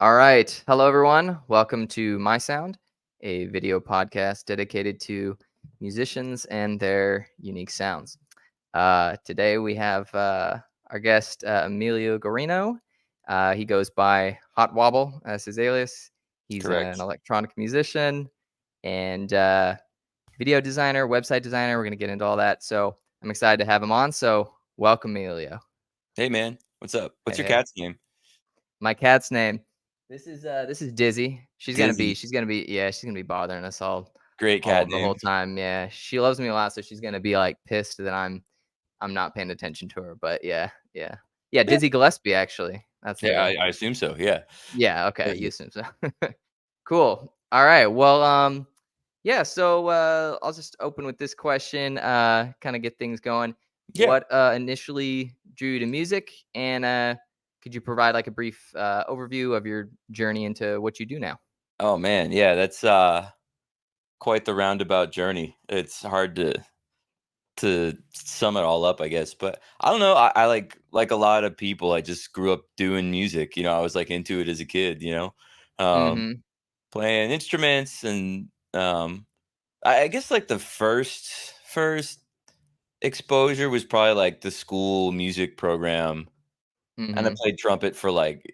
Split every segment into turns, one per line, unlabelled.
All right. Hello, everyone. Welcome to My Sound, a video podcast dedicated to musicians and their unique sounds. Today we have our guest, Emilio Guarino. He goes by Hot Wobble as his alias. He's an
Correct.
electronic musician and video designer, website designer. We're going to get into all that. So I'm excited to have him on. So welcome, Emilio.
Hey, man. What's up? What's your
Hey.
cat's name?
My cat's name. This is Dizzy. She's gonna be
Dizzy.
she's gonna be yeah, she's gonna be bothering us
Great
all
cat
the
name.
whole time. Yeah. She loves me a lot, so she's gonna be like pissed that I'm not paying attention to her. But yeah, yeah. Yeah,
Yeah,
Dizzy Gillespie actually. That's
yeah,
the
I assume so. Yeah.
yeah, okay, you
Dizzy.
assume so. Cool. All right. Well, yeah, so I'll just open with this question, kind of get things going.
Yeah.
What initially drew you to music, and could you provide like a brief overview of your journey into what you do now?
Oh man. Yeah, that's quite the roundabout journey. It's hard to sum it all up, I guess. But I don't know. I like a lot of people. I just grew up doing music. I was like into it as a kid. Um,
Mm-hmm.
playing instruments and I guess like the first exposure was probably like the school music program. And I
Mm-hmm.
played trumpet for, like,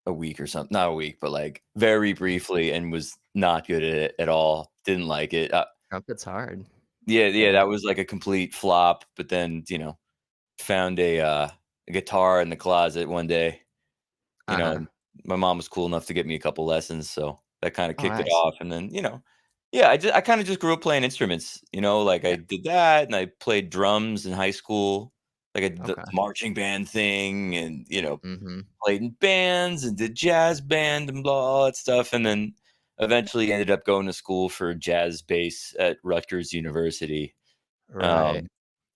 a week or something, not a week, but, like, very briefly and was not good at it at all, didn't like it.
Trumpet's hard.
Yeah,
Yeah.
that was, like, a complete flop, but then, found a guitar in the closet one day,
Uh-huh.
and my mom was cool enough to get me a couple lessons, so that kinda
Oh,
kicked it
nice.
off, and then, yeah, I kinda just grew up playing instruments, like, I
Yeah.
did that, and I played drums in high school, like, I did the
Okay.
marching band thing and,
Mm-hmm.
played in bands and did jazz band and blah, all that stuff, and then eventually ended up going to school for jazz bass at Rutgers University.
Right.
Um,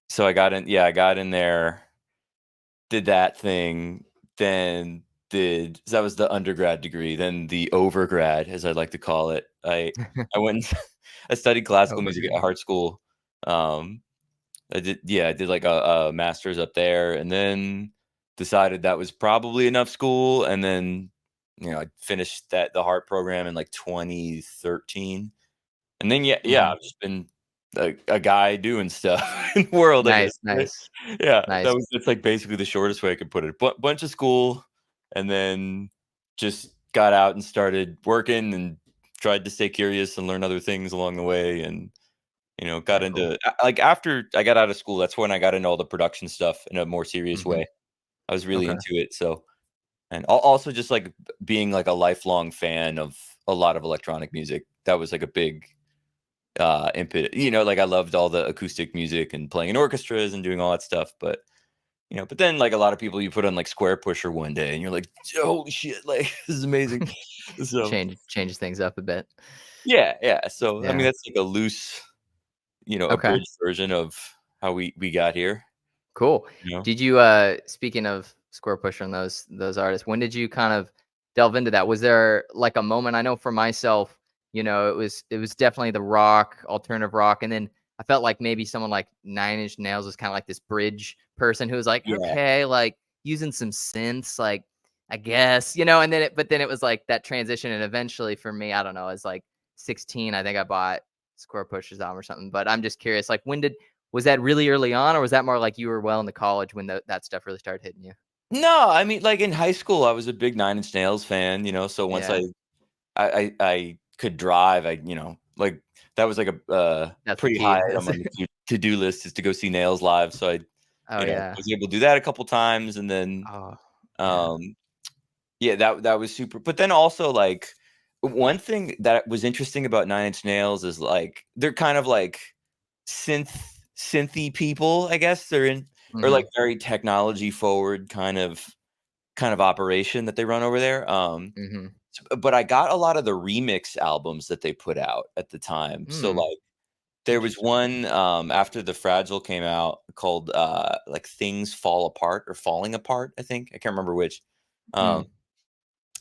so I got in there, did that thing, then that was the undergrad degree, then the overgrad, as I like to call it. I went and I studied classical music
Overgrad.
at Hart School. Um, I did like a master's up there and then decided that was probably enough school. And then, I finished the Heart program in like 2013. And then, yeah,
Mm-hmm.
I've just been a guy doing stuff in the world, I guess.
Nice,
Right?
nice,
Yeah,
nice.
it's like basically the shortest way I could put it. Bunch of school and then just got out and started working and tried to stay curious and learn other things along the way. And got
Very cool.
into like, after I got out of school, that's when I got into all the production stuff in a more serious
Mm-hmm.
way. I was really
Okay.
into it, so and also just, like, being, like, a lifelong fan of a lot of electronic music. That was, like, a big, input like, I loved all the acoustic music and playing in orchestras and doing all that stuff, but then, like, a lot of people, you put on, like, Square Pusher one day, and you're like, "Holy shit, like, this is amazing." So,
Changes things up a bit.
yeah, so, I mean,
Yeah.
that's, like, a loose,
Okay.
abridged version of how we got here,
Cool.
you know?
Did you speaking of Square Pusher and those artists, when did you kind of delve into that? Was there like a moment? I know for myself, it was definitely the rock, alternative rock, and then I felt like maybe someone like Nine Inch Nails was kind of like this bridge person who was like,
Yeah.
okay, like using some synths, like I guess, and then it was like that transition, and eventually for me, I don't know, as like 16, I think I bought Square Pusher's album or something. But I'm just curious, like was that really early on, or was that more like you were well into college when that stuff really started hitting you?
No, I mean, like, in high school, I was a big Nine Inch Nails fan, so once
Yeah,
I could drive, like, that was, like, a,
that's the
pretty
key.
high item on the to-do list is to go see Nails live, so I,
Oh, yeah.
was able to do that a couple times, and then,
Oh, yeah.
um, yeah, that was super but then also, like, one thing that was interesting about Nine Inch Nails is, like, they're kind of like synthy people, I guess. They're in or, like,
Mhm,
very technology forward kind of operation that they run over there,
mhm.
but I got a lot of the remix albums that they put out at the time. So,
Mm,
like, there was
interesting.
one, after The Fragile came out called, like, Things Fall Apart or Falling Apart, I think. I can't remember which. Um,
Mm,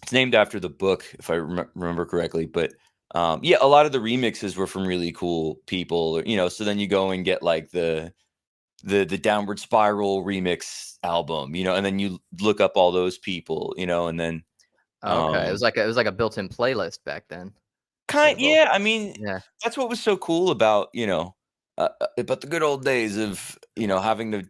it's named after the book, if I remember correctly, but, yeah, a lot of the remixes were from really cool people, so then you go and get, like, the Downward Spiral remix album, and then you look up all those people, and then
Oh, okay.
Um,
It was like a built-in playlist back then instead
kind
of all
yeah, I mean,
yeah,
that's what was so cool about, about the good old days of, having to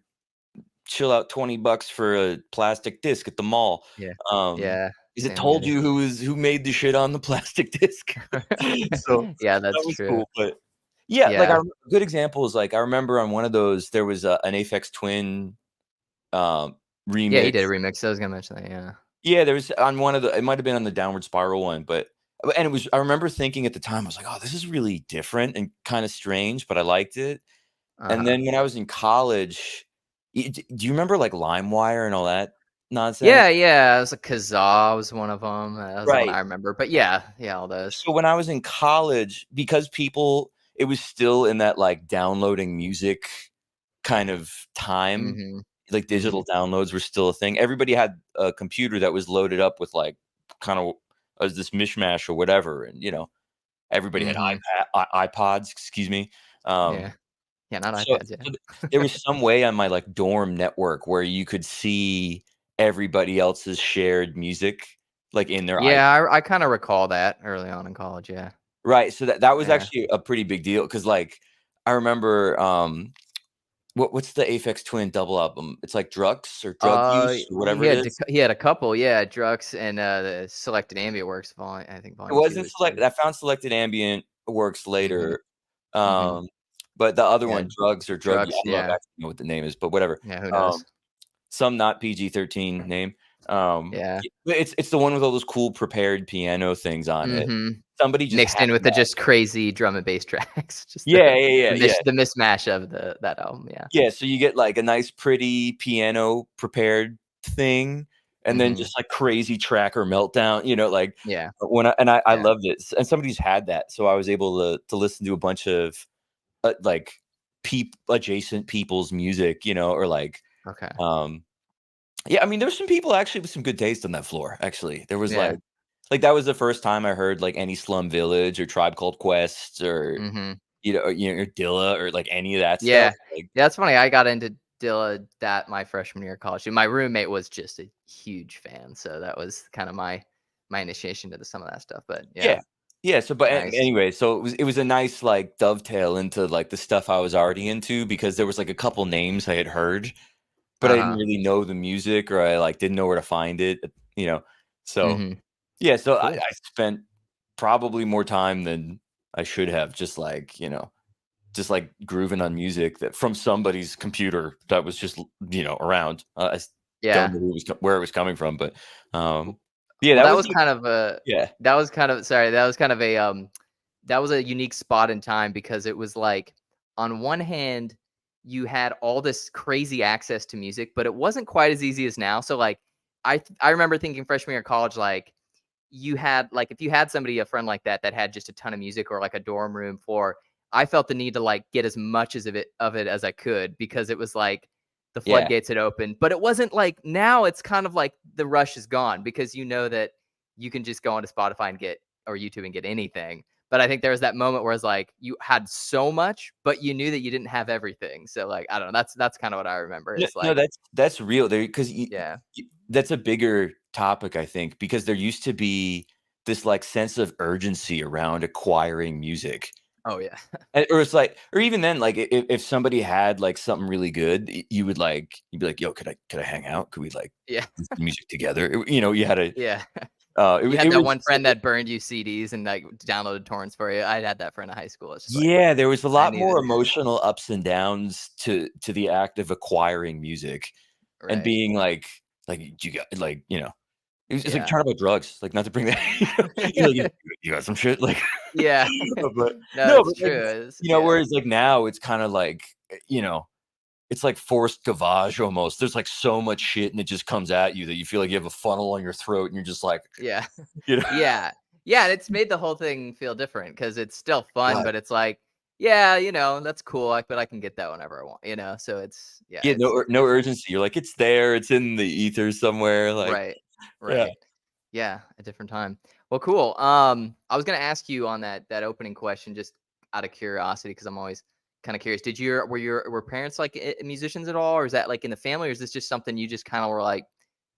chill out $20 for a plastic disc at the mall.
yeah,
Um,
yeah.
is it
Same
told
here.
you who made the shit on the plastic disc? So,
Yeah,
that
that's
was
true.
cool, but yeah, like,
Yeah.
a good example is, like, I remember on one of those, there was an Aphex Twin, um,
Yeah, he
remix.
did a remix. I was gonna mention that, yeah.
Yeah, there was on one of the it might have been on the Downward Spiral one, but and it was I remember thinking at the time, I was like, "Oh, this is really different and kinda strange," but I liked it. And
Uh-huh.
then when I was in college, do you remember, like, LimeWire and all that nonsense?
Yeah, yeah, it was like Kazaa was one of them. That was the one
Right.
I remember, but yeah, yeah, all those.
So when I was in college, because people it was still in that, like, downloading music kind of time,
Mhm.
like, digital
Mhm.
downloads were still a thing. Everybody had a computer that was loaded up with, like, kinda this mishmash or whatever, and, everybody had
Mhm.
iPods, excuse me.
Yeah.
Um,
Yeah, not
so
iPads,
so th there
yeah.
was some way on my, like, dorm network where you could see everybody else's shared music, like, in their
Yeah, I kinda recall that early on in college, yeah.
right, so that was
Yeah.
actually a pretty big deal because, like, I remember, what's the Aphex Twin double album? It's like Drux or Drug Use or whatever it is.
He had a couple, yeah, Drux and, the Selected Ambient Works I think
It
volume 2
wasn't
was 2.
I found Selected Ambient works
Mhm.
later,
Mhm.
um, but the other
Yeah,
one, Drugs or Druggy,
Drux,
I don't know if I
yeah.
actually know what the name is, but whatever.
Yeah, who
Um,
knows?
some not PG-13 name.
Yeah.
But it's the one with all those cool prepared piano things on it.
Mhm.
Somebody just
Mixed
had
in with the
that.
just crazy drum and bass tracks, just
Yeah, yeah, yeah, yeah.
the mismatch of that album, yeah.
Yeah, so you get, like, a nice pretty piano prepared thing, and then
Mhm.
just, like, crazy tracker meltdown, like,
Yeah,
when I
yeah.
loved it, and somebody's had that, so I was able to listen to a bunch of, like, adjacent people's music, or, like,
Okay.
um yeah, I mean, there's some people actually with some good taste on that floor, actually. There was,
Yeah.
that was the first time I heard, like, any Slum Village or Tribe Called Quest or,
Mhm.
or Dilla or, like, any of that stuff,
Yeah.
like
Yeah, that's funny, I got into Dilla that my freshman year of college, and my roommate was just a huge fan, so that was kinda my initiation into some of that stuff, but yeah,
yeah. Yeah, so but
nice.
anyway, so it was a nice, like, dovetail into, like, the stuff I was already into because there was, like, a couple names I had heard, but I didn't
Uh-huh.
really know the music or I, like, didn't know where to find it, so
Mhm.
yeah, so I
Cool.
I spent probably more time than I should have just, like, grooving on music that from somebody's computer that was just, around. I don't
Yeah.
know where it was coming from, but, yeah,
Well,
that
that
was
was
like
kind of a
yeah,
that was kind of sorry, that was kind of a, that was a unique spot in time because it was like, on one hand, you had all this crazy access to music, but it wasn't quite as easy as now. So, like, I remember thinking freshman year of college, like, you had like, if you had somebody, a friend like that, that had just a ton of music or like a dorm room floor, I felt the need to like get as much as of it as I could because it was like the
yeah.
floodgates had opened. But it wasn't like now it's kind of like the rush is gone because you know that you can just go onto Spotify and get or YouTube and get anything. But I think there was that moment where it's like you had so much, but you knew that you didn't have everything. So like I don't know. That's kind of what I remember
No,
is
no,
like
that's real there because
yeah.
that's a bigger topic, I think, because there used to be this, like, sense of urgency around acquiring music.
Oh yeah.
Or it's like or even then, like, if somebody had, like, something really good, you'd be like, "Yo, could I hang out? Could we, like,
Yeah.
do some music together?" You had a
Yeah. You
it
had that
was
one
just like
friend that burned you CDs and, like, downloaded torrents for you. I had that friend in high school. It's just like,
yeah, there was a
I
lot
needed
more emotional ups and downs to the act of acquiring music and
right.
being you got it's like
Yeah.
trying about drugs, like, not to bring that you're like, "You got some shit?" Like,
Yeah.
but
No,
no,
it's
but, like,
true. It's yeah.
whereas, like, now it's kinda like, it's like forced gavage almost. There's, like, so much shit, and it just comes at you that you feel like you have a funnel on your throat, and you're just like,
Yeah.
you know
Yeah. Yeah, and it's made the whole thing feel different because it's still fun,
God.
but it's like, yeah, that's cool, but I can get that whenever I want, So it's yeah,
Yeah,
it's
no
different.
urgency. You're like, "It's there, it's in the ether somewhere," like
Right.
yeah.
Right. Yeah, a different time. Well, cool. I was gonna ask you on that opening question, just out of curiosity, because I'm always kind of curious. Were parents like musicians at all, or is that like in the family, or is this just something you just kind of were like?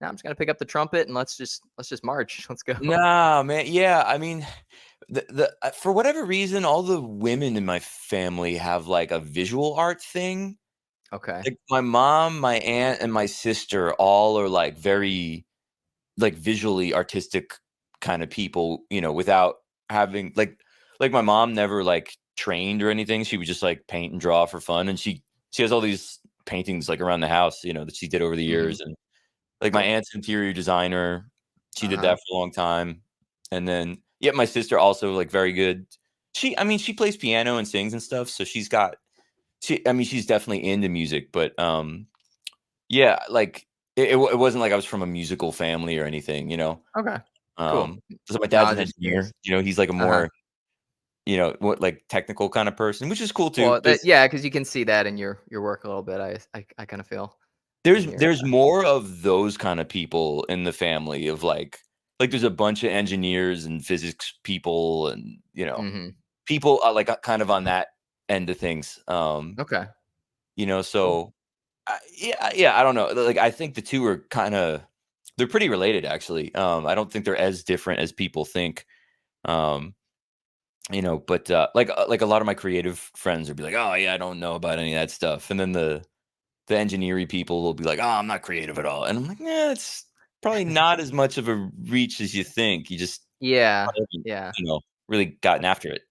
now I'm just gonna pick up the trumpet and let's just march. Let's go.
Nah, man. Yeah, I mean, the for whatever reason, all the women in my family have like a visual art thing.
Okay.
Like my mom, my aunt, and my sister all are like very like visually artistic kind of people, without having like my mom never like trained or anything. She would just like paint and draw for fun, and she has all these paintings like around the house, that she did over the
Mhm.
years. And like my
Cool.
aunt's interior designer, she did
Uh-huh.
that for a long time. And then yeah, my sister also like very good. I mean, she plays piano and sings and stuff, so she's definitely into music, but yeah, like it wasn't like I was from a musical family or anything.
Okay. Cool.
Um, so my
No, I
dad's
was
an
just
engineer,
curious.
he's like a
Uh-huh.
more, what like technical kind of person, which is cool too.
Well, that yeah, because you can see that in your work a little bit. I kind of feel
There's
in your
there's more of those kind of people in the family of like there's a bunch of engineers and physics people and,
Mhm.
people, like, kind of on that end of things.
Okay. Cool.
So, yeah, I don't know. Like, I think the 2 are they're pretty related actually. I don't think they're as different as people think. Um, but, like a lot of my creative friends would be like, "Oh, yeah, I don't know about any of that stuff." And then the engineering people will be like, "Oh, I'm not creative at all." And I'm like, "Yeah, it's probably not as much of a reach as you think. You just
Yeah.
haven't,
Yeah.
really gotten after it."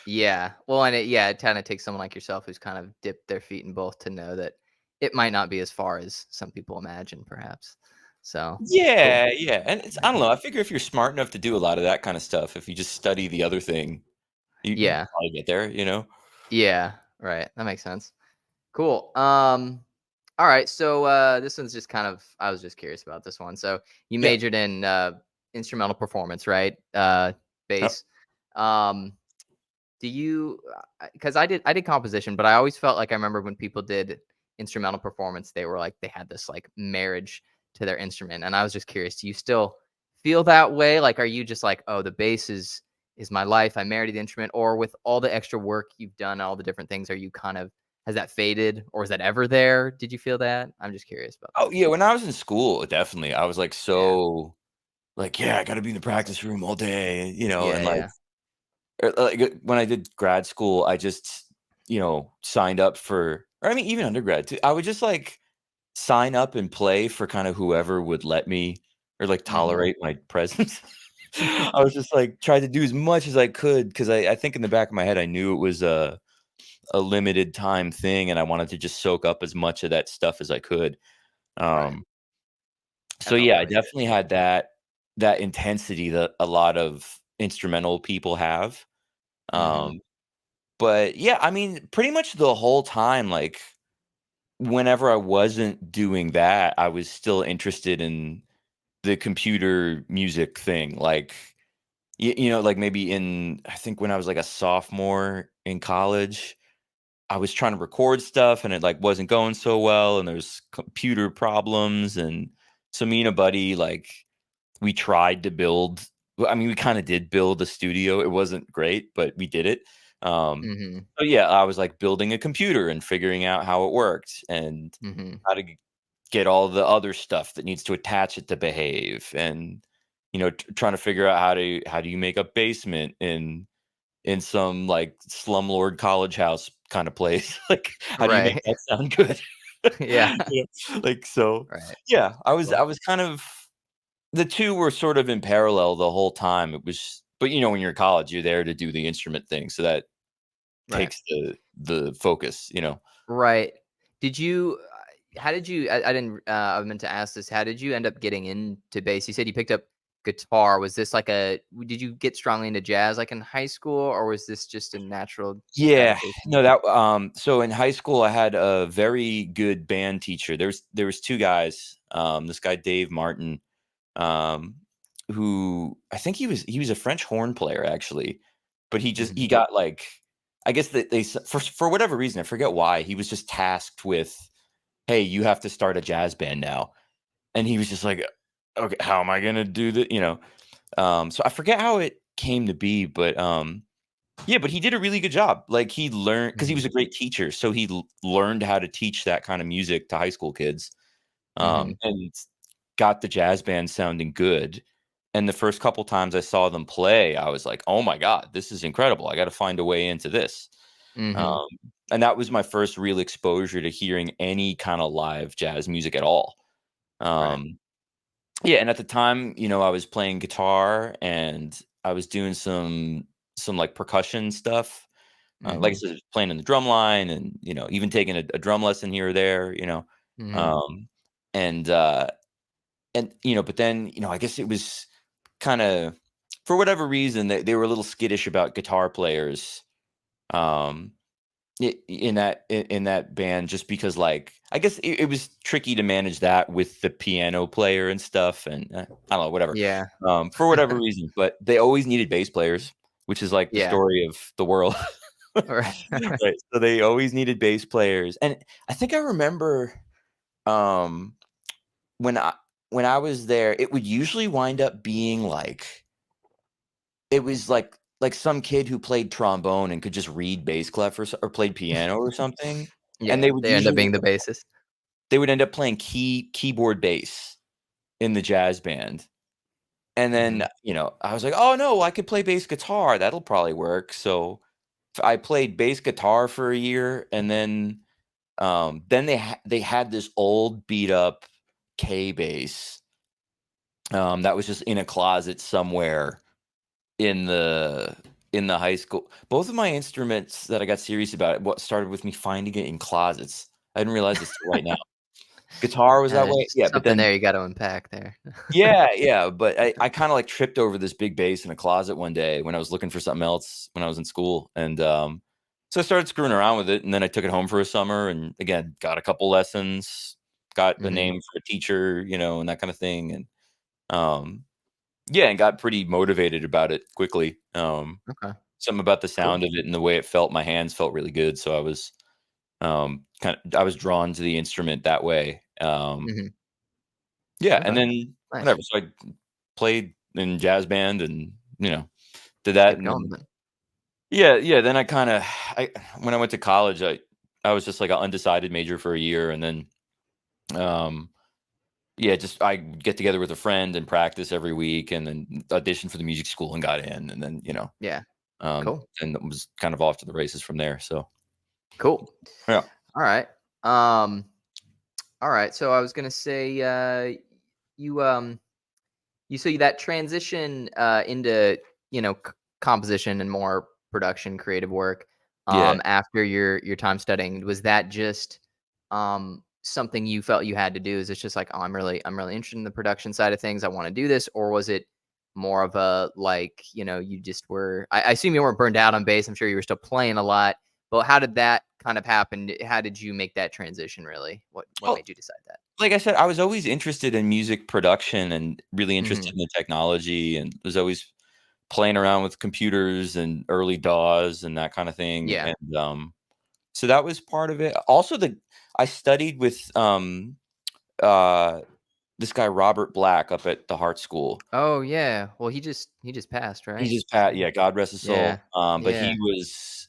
Yeah. Well, and it kinda takes someone like yourself who's kind of dipped their feet in both to know that it might not be as far as some people imagine, perhaps. So, cool.
Yeah, yeah, and I don't know, I figure if you're smart enough to do a lot of that kinda stuff, if you just study the other thing, you
Yeah.
probably get there?
Yeah. Right. That makes sense. Cool. All right. So this one's just kind of I was just curious about this one. So you
Yeah.
majored in instrumental performance, right?
Yep.
Bass. Um, do you? Because I did composition, but I always felt like I remember when people did instrumental performance, they were like they had this like marriage to their instrument, and I was just curious. Do you still feel that way? Like, are you just like, oh, the bass is my life. I married the instrument, or with all the extra work you've done, all the different things, are you kind of has that faded, or is that ever there? Did you feel that? I'm just curious about
Oh,
that.
yeah, when I was in school, definitely, I was, like,
Yeah.
so like, "Yeah, I gotta be in the practice room all day,"
Yeah.
and, like,
Yeah.
when I did grad school, I just, signed up for or I mean, even undergrad too, I would just, like, sign up and play for kinda whoever would let me or, like,
Hmm.
tolerate my presence. I was just, like, trying to do as much as I could because I think in the back of my head, I knew it was a limited time thing, and I wanted to just soak up as much of that stuff as I could.
Right.
Um,
I
so,
felt
yeah,
that
I
way too.
definitely had that intensity that a lot of instrumental people have.
Hmm.
Um, but, yeah, I mean, pretty much the whole time, like, whenever I wasn't doing that, I was still interested in the computer music thing, like, like, maybe I think when I was, like, a sophomore in college, I was trying to record stuff and it, like, wasn't going so well, and there's computer problems, and so me and a buddy, like, we tried to build I mean, we kinda did build a studio, it wasn't great, but we did it. Um,
Hmm.
so, yeah, I was, like, building a computer and figuring out how it worked and
Hmm.
how to get all the other stuff that needs to attach it to behave and, trying to figure out how do you make a basement in some, like, slumlord college house kinda place, like, how do you make
Right.
that sound good?
Yeah.
Yeah, so,
Right.
yeah, I
Cool.
was kind of the 2 were sort of in parallel the whole time, it was but, when you're in college, you're there to do the instrument thing, so that
Right.
takes the focus.
Right. Did you how did you I didn't I meant to ask this. How did you end up getting into bass? You said you picked up guitar. Was this like did you get strongly into jazz like in high school, or was this just a natural
Yeah,
gravitation?
no, so in high school, I had a very good band teacher. There was 2 guys, this guy, Dave Martin, um, who I think he was a French horn player actually, but he
Mhm.
got like I guess that for whatever reason, I forget why, he was just tasked with, "Hey, you have to start a jazz band now." And he was just like, "Okay, how am I gonna do that?" So I forget how it came to be, but yeah, but he did a really good job. Like he learned because he was
Mhm.
a great teacher, so he learned how to teach that kind of music to high school kids.
Mhm.
And got the jazz band sounding good. And the first couple times I saw them play, I was like, oh my God, this is incredible. I got to find a way into this.
Mm-hmm.
Um, and that was my first real exposure to hearing any kind of live jazz music at all.
Right.
Yeah, and at the time, I was playing guitar and I was doing some like percussion stuff. Like I
Mm-hmm.
said, playing in the drum line and, even taking a drum lesson here or there.
Mm-hmm.
Um, and but then, I guess it was kind of, for whatever reason, they were a little skittish about guitar players. Um, in that band, just because, like, I guess it was tricky to manage that with the piano player and stuff, and I don't know, whatever.
Yeah.
For whatever reason, but they always needed bass players, which is like the
Yeah.
story of the world.
Right.
Right. So they always needed bass players, and I think I remember, um, when I was there, it would usually wind up being like, it was like some kid who played trombone and could just read bass clef or played piano or something, and
Yeah. They end up being the bassist.
they would end up playing keyboard bass in the jazz band. And then,
Mm-hmm.
I was like, "Oh, no, I could play bass guitar, that'll probably work." So, I played bass guitar for a year, and then they had this old beat up K bass, that was just in a closet somewhere in the high school. Both of my instruments that I got serious about, what started with me finding it in closets. I didn't realize this till right now. Guitar was that way,
There's
yeah, but
something
then
there you got to unpack there.
yeah, but I kinda, like, tripped over this big bass in a closet one day when I was looking for something else when I was in school, and, so I started screwing around with it, and then I took it home for a summer and, again, got a couple lessons, got a
Mm-hmm.
name for a teacher, and that kinda thing, and, yeah, and got pretty motivated about it quickly.
Okay.
Something about the
Cool.
sound of it and the way it felt, my hands felt really good, so I was drawn to the instrument that way.
Mm-hmm.
Yeah, and
Okay.
then whatever,
Nice.
so I played in jazz band and, did that,
Kept
and
going
then
then.
yeah, then I when I went to college, I was just like an undecided major for a year, and then, um, yeah, just I get together with a friend and practice every week and then audition for the music school and got in, and then,
Yeah.
um,
Cool.
and it was kind of off to the races from there, so
Cool.
yeah.
All right. Um. All right. So I was gonna say, you you see that transition into composition and more production creative work
Yeah.
after your time studying, was that just something you felt you had to do? Is it just like, oh, I'm really interested in the production side of things, I want to do this? Or was it more of a, like, you just were, I assume you weren't burned out on bass, I'm sure you were still playing a lot, but how did that kind of happen? How did you make that transition? Really, what
Well,
made you decide that?
like I said, I was always interested in music production and really
Hmm.
interested in the technology and was always playing around with computers and early DAWs and that kind of thing,
Yeah.
and, so that was part of it. Also, the I studied with, uh, this guy, Robert Black, up at the Hart School.
Oh, yeah. Well, he just passed,
He
right?
just pat yeah, God rest his
Yeah.
soul, but
Yeah.
he was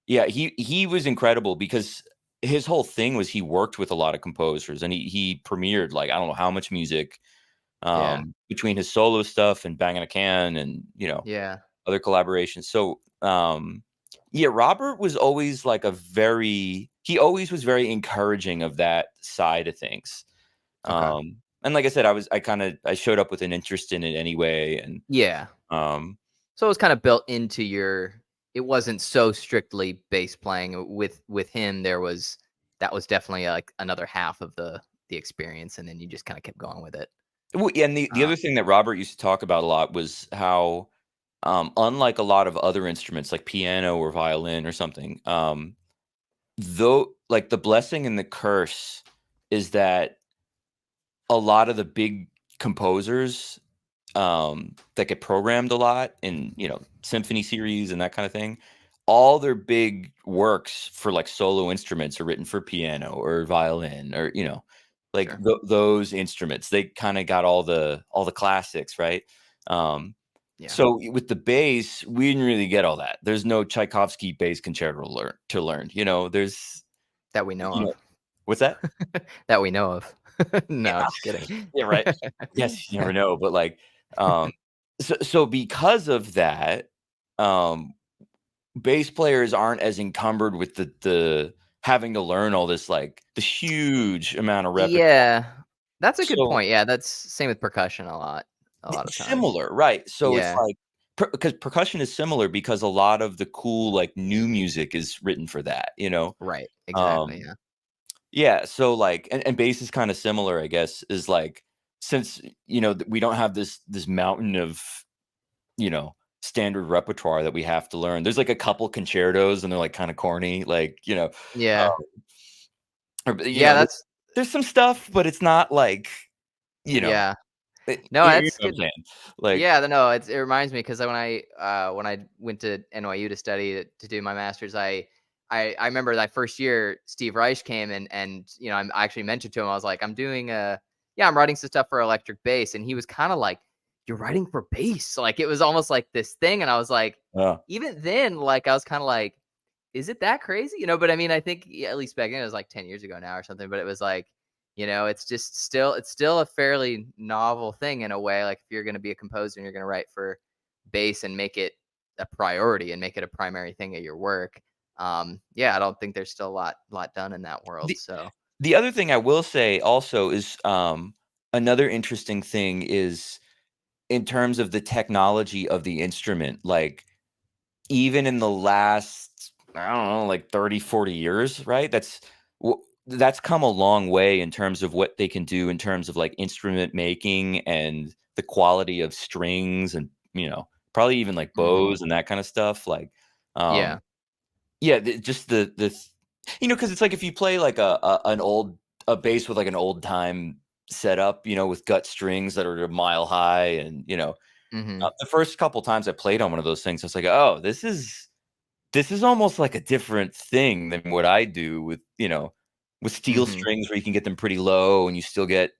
yeah, he was incredible because his whole thing was he worked with a lot of composers, and he premiered, like, I don't know how much music,
Yeah.
between his solo stuff and Banging a Can and,
Yeah.
other collaborations. So, yeah, Robert was always like he always was very encouraging of that side of things.
Okay.
And like I said, I showed up with an interest in it anyway. And,
Yeah.
um,
So it was kinda built into your, it wasn't so strictly bass playing. With him, that was definitely, like, another half of the experience, and then you just kinda kept going with it.
yeah, and the
Uh,
other thing that Robert used to talk about a lot was how, unlike a lot of other instruments like piano or violin or something, though, like, the blessing and the curse is that a lot of the big composers, that get programmed a lot in, symphony series and that kind of thing, all their big works for, like, solo instruments are written for piano or violin or, like,
sure.
those instruments. They kinda got all the classics, right? Um,
Yeah.
so with the bass, we didn't really get all that. There's no Tchaikovsky bass concerto to learn, there's
That we know
you know
of.
What's that?
That we know of. No, just kidding.
Yeah, right. Yes, you never know, but like, um, so because of that, um, bass players aren't as encumbered with the having to learn all this like the huge amount of repertoire.
Yeah, that's a good
So
point. Yeah, that's same with percussion a lot of times.
similar, right? So it's
Yeah,
like because percussion is similar because a lot of the cool like new music is written for that, you know.
right, exactly,
Um,
yeah.
yeah, so like and bass is kind of similar, I guess, is like since we don't have this mountain of standard repertoire that we have to learn. There's like a couple concertos and they're like kind of corny, like,
Yeah.
uh, or,
Yeah, that's
there's some stuff, but it's not like, you know,
yeah. No,
you know
that's
what I'm
good.
saying? Like,
Yeah, no, it reminds me because when I went to NYU to study to do my master's, I remember that first year Steve Reich came and I actually mentioned to him I was like I'm doing I'm writing some stuff for electric bass and he was kind of like you're writing for bass like it was almost like this thing and I was like
uh,
even then like I was kind of like is it that crazy? But I mean, I think at least back then it was like 10 years ago now or something, but it was like, it's just it's still a fairly novel thing in a way. Like if you're going to be a composer and you're going to write for bass and make it a priority and make it a primary thing of your work. I don't think there's still a lot done in that world.
the
So
the other thing I will say also is another interesting thing is in terms of the technology of the instrument, like even in the last, I don't know, like 30, 40 years, right? That's come a long way in terms of what they can do in terms of like instrument making and the quality of strings and, probably even like
mhm.
bows and that kind of stuff. Like,
Yeah.
um, yeah, just because it's like if you play like a bass with like an old time setup, with gut strings that are a mile high and,
Hmm.
the first couple times I played on one of those things, I was like, "Oh, this is almost like a different thing than what I do with steel
Hmm.
strings where you can get them pretty low and you still get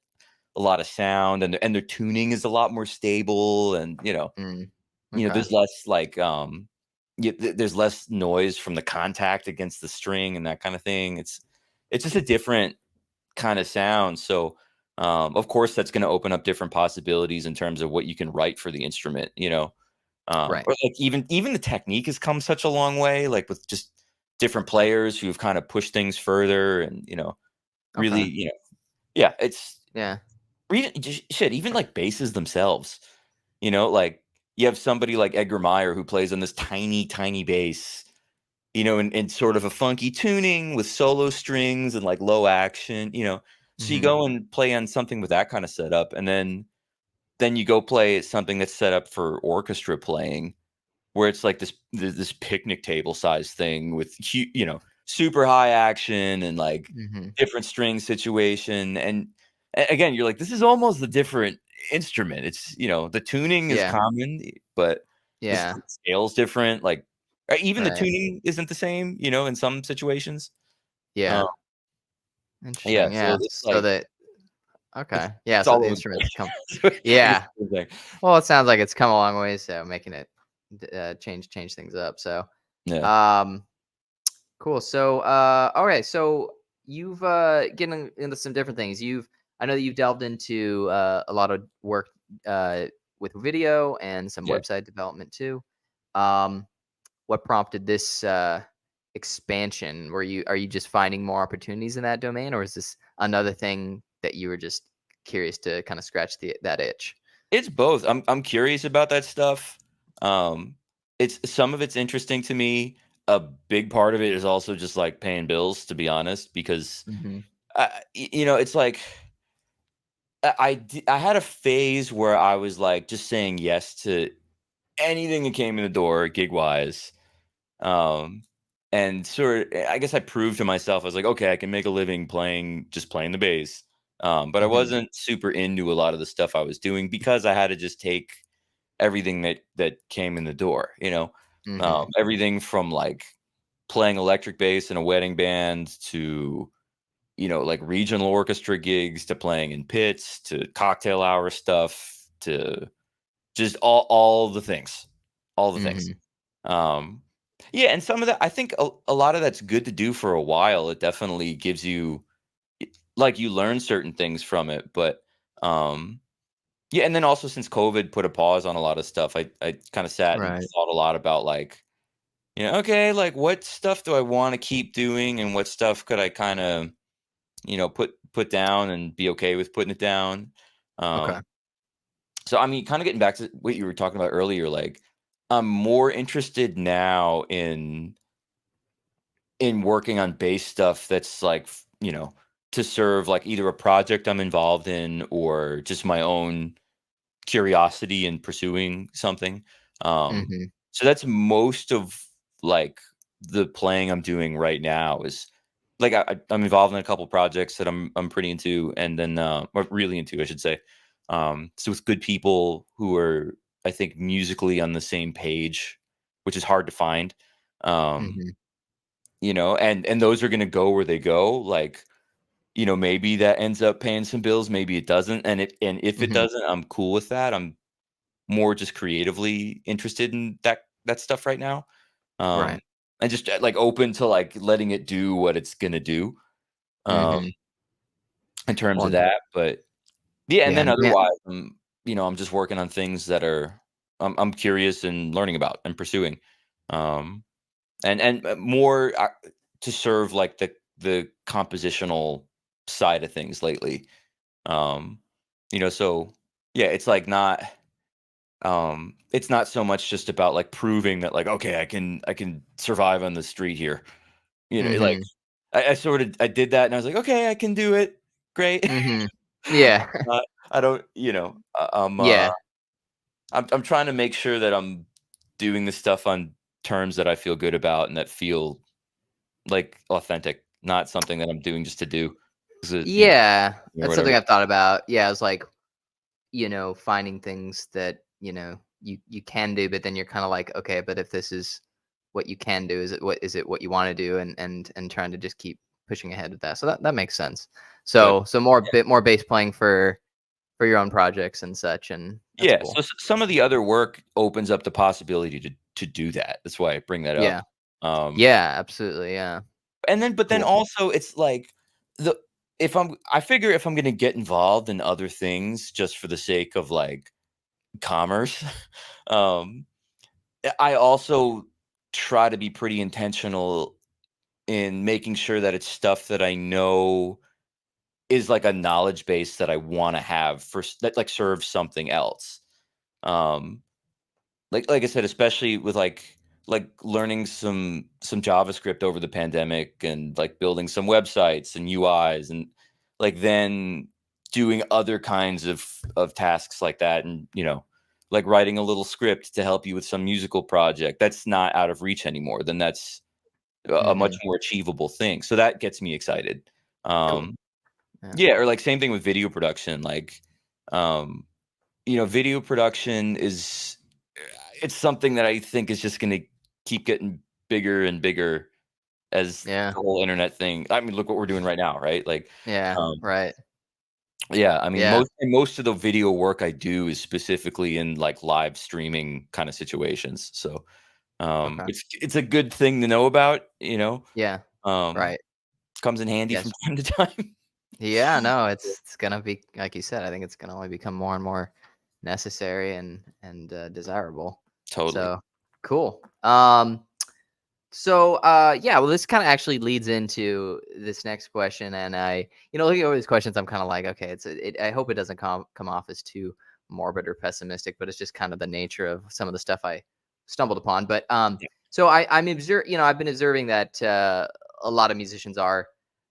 a lot of sound and their tuning is a lot more stable and,
Mm. Okay.
there's less like, there's less noise from the contact against the string and that kind of thing. It's just a different kind of sound. So, of course, that's going to open up different possibilities in terms of what you can write for the instrument.
Right.
Or like even the technique has come such a long way, like with just different players who've kind of pushed things further, and really,
Okay.
yeah, it's
Yeah.
shit. Even like basses themselves, like you have somebody like Edgar Meyer who plays on this tiny, tiny bass, in sort of a funky tuning with solo strings and like low action, So you
Hmm.
go and play on something with that kind of setup, and then you go play something that's set up for orchestra playing, where it's like this picnic table size thing with super high action and like
Hmm.
different string situation, and again you're like this is almost a different instrument. It's the tuning is
Yeah.
common, but
Yeah.
the scale's different, like even the
Right.
tuning isn't the same, in some situations. uh,
Yeah.
yeah,
Interesting.
so
Yeah.
it's
So
like
that okay. Yeah.
it's
So
all
the
over the
instruments come.
place. So I guess
Yeah.
it's like,
Well, it sounds like it's come a long way, so making it change things up. So,
yeah,
um, cool. So, okay. So you've getting into some different things. I know that you've delved into a lot of work uh, with video and some
yeah.
website development too. Um, what prompted this expansion? Are you just finding more opportunities in that domain, or is this another thing that you were just curious to kind of scratch that itch?
It's both. I'm curious about that stuff. Um, it's some of it's interesting to me. A big part of it is also just like paying bills, to be honest, because
Hmm.
it's like I had a phase where I was like just saying yes to anything that came in the door, gig wise. Um, and sort of, I guess I proved to myself I was like, okay, I can make a living playing the bass. But I
Hmm.
wasn't super into a lot of the stuff I was doing because I had to just take everything that came in the door,
Hmm.
everything from like playing electric bass in a wedding band to like regional orchestra gigs to playing in pits to cocktail hour stuff to just all the things.
Hmm.
um yeah, and some of that I think a lot of that's good to do for a while. It definitely gives you like you learn certain things from it, but yeah, and then also since COVID put a pause on a lot of stuff, I kind of sat and
Right.
thought a lot about like, okay, like what stuff do I want to keep doing and what stuff could I kind of, put down and be okay with putting it down.
Okay.
Um, so I mean, kind of getting back to what you were talking about earlier, like I'm more interested now in working on bass stuff that's like, to serve like either a project I'm involved in or just my own curiosity in pursuing something. Um,
Mhm.
so that's most of like the playing I'm doing right now is like I'm involved in a couple projects that I'm pretty into, and then or really into, I should say. So with good people who are, I think, musically on the same page, which is hard to find. Um,
Mhm.
and those are going to go where they go. Like, maybe that ends up paying some bills, maybe it doesn't, and if it
Mhm.
doesn't, I'm cool with that. I'm more just creatively interested in that stuff right now.
Right.
Um, and just like open to like letting it do what it's gonna do. Um,
Mhm.
in terms of
Well,
that, but yeah, and
yeah,
then
yeah.
otherwise, I'm just working on things that are I'm curious and learning about and pursuing. Um, and more to serve like the compositional side of things lately. Um, so yeah, it's not so much just about like proving that like, okay, I can survive on the street here. Like
Mhm.
I sort of I did that and I was like, okay, I can do it. Great.
Mhm. Yeah.
uh, I don't,
Yeah.
I'm trying to make sure that I'm doing the stuff on terms that I feel good about and that feel like authentic, not something that I'm doing just to do. 'Cause
Yeah.
or
That's something
whatever.
I've thought about. Yeah, it's like, finding things that, you can do, but then you're kinda like, "Okay, but if this is what you can do, is it what you wanna do?" And trying to just keep pushing ahead with that. So that makes sense.
But
So more bass playing for your own projects and such, and that's
yeah, so
cool.
some of the other work opens up the possibility to do that. That's why I bring that up.
Yeah.
Um,
Yeah, absolutely, yeah.
but then
Cool.
also it's like the I figure if I'm gonna get involved in other things just for the sake of like commerce, um, I also try to be pretty intentional in making sure that it's stuff that I know is like a knowledge base that I want to have that like serves something else. Um, like I said, especially with like learning some JavaScript over the pandemic and like building some websites and UIs and like then doing other kinds of tasks like that and like writing a little script to help you with some musical project that's not out of reach anymore, then that's a much
Mhm.
more achievable thing. So that gets me excited.
Cool.
Um,
Yeah.
yeah, or like same thing with video production. Like, um, video production is it's something that I think is just gonna keep getting bigger and bigger as
Yeah.
the whole internet thing. I mean, look what we're doing right now, right? Like,
Yeah.
um,
Right.
yeah, I mean,
Yeah.
most of the video work I do is specifically in like live streaming kind of situations. So,
Okay.
it's a good thing to know about.
Yeah.
Um,
Right.
comes in handy from
Yes.
time to time.
Yeah, no, it's gonna be like you said, I think it's gonna only become more and more necessary and desirable.
Totally.
So, cool. Yeah, well, this kind of actually leads into this next question, and looking over these questions, I'm kind of like, okay, I hope it doesn't come off as too morbid or pessimistic, but it's just kind of the nature of some of the stuff I stumbled upon. But
Yeah.
so I've been observing that a lot of musicians are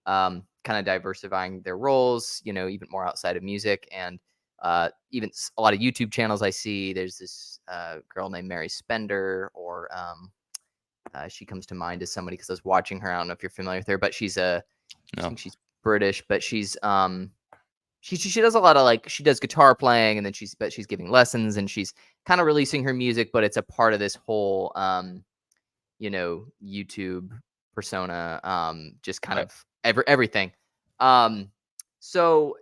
kind of diversifying their roles, even more outside of music, and a lot of YouTube channels I see. There's this girl named Mary Spender, or she comes to mind as somebody because I was watching her. I don't know if you're familiar with her, but I
No.
think she's British, but she does a lot of like she does guitar playing, and then she's giving lessons, and she's kind of releasing her music, but it's a part of this whole YouTube persona, just kind
Right.
of everything. Um, so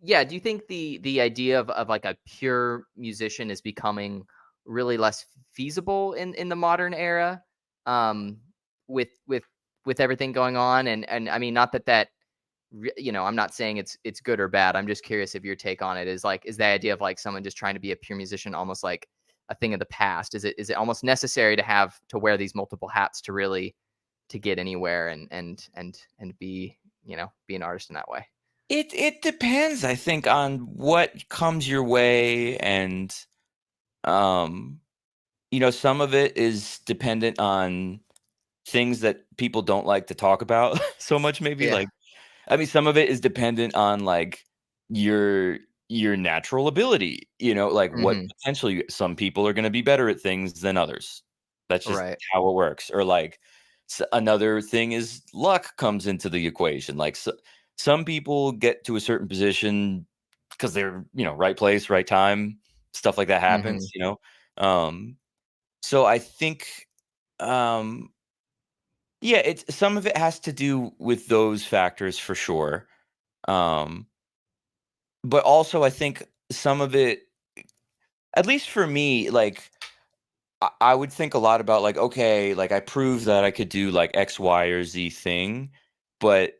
yeah, do you think the idea of like a pure musician is becoming really less feasible in the modern era? Um, with with with everything going on, and I mean, not that I'm not saying it's good or bad. I'm just curious if your take on it is like, is the idea of like someone just trying to be a pure musician almost like a thing of the past? Is it almost necessary to have to wear these multiple hats to really to get anywhere and be be an artist in that way?
It depends, I think, on what comes your way, and um, some of it is dependent on things that people don't like to talk about so much, maybe,
Yeah.
like, I mean, some of it is dependent on, like, your your natural ability, like, what
Hmm.
potential some people are gonna be better at things than others. That's just
Right.
how it works, or, like, another thing is luck comes into the equation, like, some people get to a certain position because 'cause they're, right place, right time, stuff like that
Hmm.
happens. Um, so I think, um yeah, it's some of it has to do with those factors for sure. Um, but also I think some of it, at least for me, like I would think a lot about like, okay, like I proved that I could do like X, Y, or Z thing, but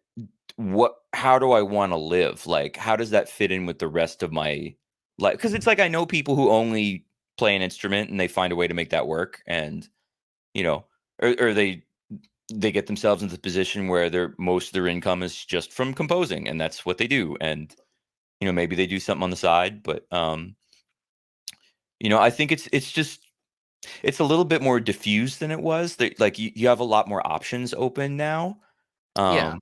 how do I want to live? Like, how does that fit in with the rest of my life? Because it's like I know people who only play an instrument and they find a way to make that work, and you know, or they get themselves into the position where most of their income is just from composing, and that's what they do. And maybe they do something on the side, but I think it's just it's a little bit more diffused than it was. Like you have a lot more options open now.
Yeah.
um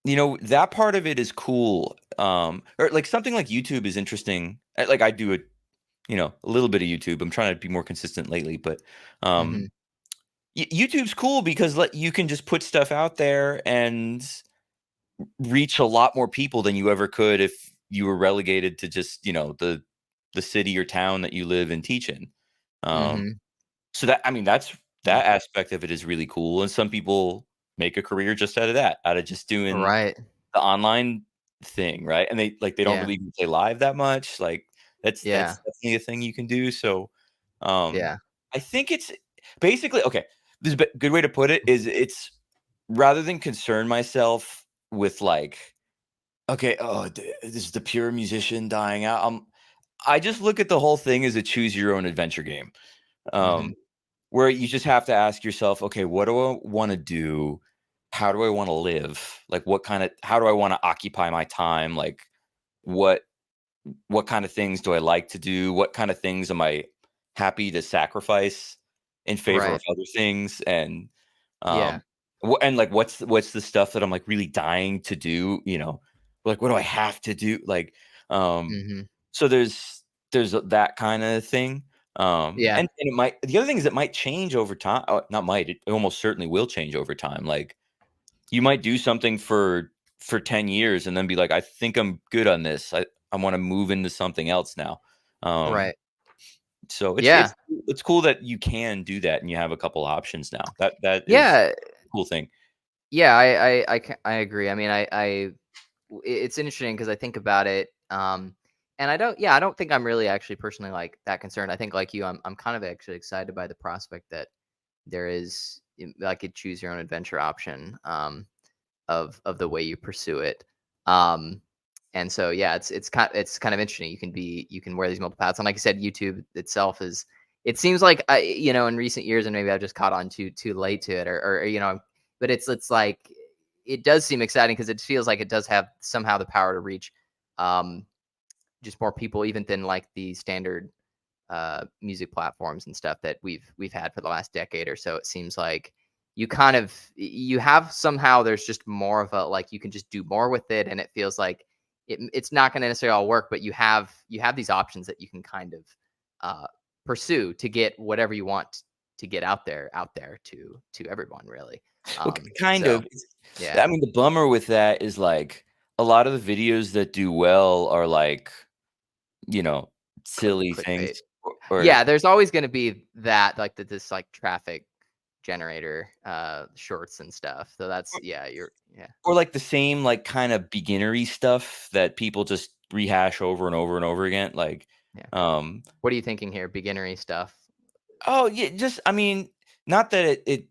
that part of it is cool. Or like something like YouTube is interesting. Like I do a little bit of YouTube. I'm trying to be more consistent lately, but
Hmm.
um YouTube's cool because you can just put stuff out there and reach a lot more people than you ever could if you were relegated to just, the city or town that you live and teach in. Um,
Hmm.
so that I mean,
Yeah.
that aspect of it is really cool, and some people make a career just out of that, out of just doing
Right.
the online thing, right? And they don't
Yeah.
really even play live that much. Like that's
Yeah.
definitely a thing you can do. So, um,
Yeah.
I think it's basically okay. This is a good way to put it is it's rather than concern myself with like, okay, oh, this is the pure musician dying out. I just look at the whole thing as a choose your own adventure game,
Hmm.
um, where you just have to ask yourself, okay, what do I want to do? How do I want to live? Like, how do I want to occupy my time? Like, what what kind of things do I like to do? What kind of things am I happy to sacrifice in favor of
Right.
other things? And
Yeah.
um and like what's the stuff that I'm like really dying to do, Like what do I have to do? Like um
Hmm.
so there's that kind of thing.
Yeah.
And it might the other thing is it might change over time. Not might, it almost certainly will change over time. Like you might do something for 10 years and then be like, "I think I'm good on this. I wanna move into something else now." Um,
Right.
so
Yeah.
it's cool that you can do that and you have a couple options now. That is
Yeah.
a cool thing.
Yeah. I agree. I mean, it's interesting because I think about it, and I don't think I'm really actually personally like that concerned. I think like you, I'm kind of actually excited by the prospect that there is like a choose your own adventure option, of the way you pursue it. Um, and so yeah, it's kind of interesting. You can wear these multiple paths, and like I said, YouTube itself is. It seems like in recent years, and maybe I've just caught on too late to it, or but it's like it does seem exciting because it feels like it does have somehow the power to reach, um, just more people, even than like the standard music platforms and stuff that we've had for the last decade or so. It seems like you have somehow there's just more of a like you can just do more with it, and it feels like it's not going to necessarily all work, but you have these options that you can kind of uh, pursue to get whatever you want to get out there to everyone really.
Well, kind
So
of.
yeah,
I mean, the bummer with that is, like, a lot of the videos that do well are, like, you know, silly things
clickbait.
or
Yeah, there's always going to be that like this like traffic generator shorts and stuff. So that's yeah, you're yeah.
or, like, the same, like, kinda beginnery stuff that people just rehash over and over and over again, like,
Yeah.
um
What are you thinking here? Beginnery stuff.
oh, yeah, just I mean, not that it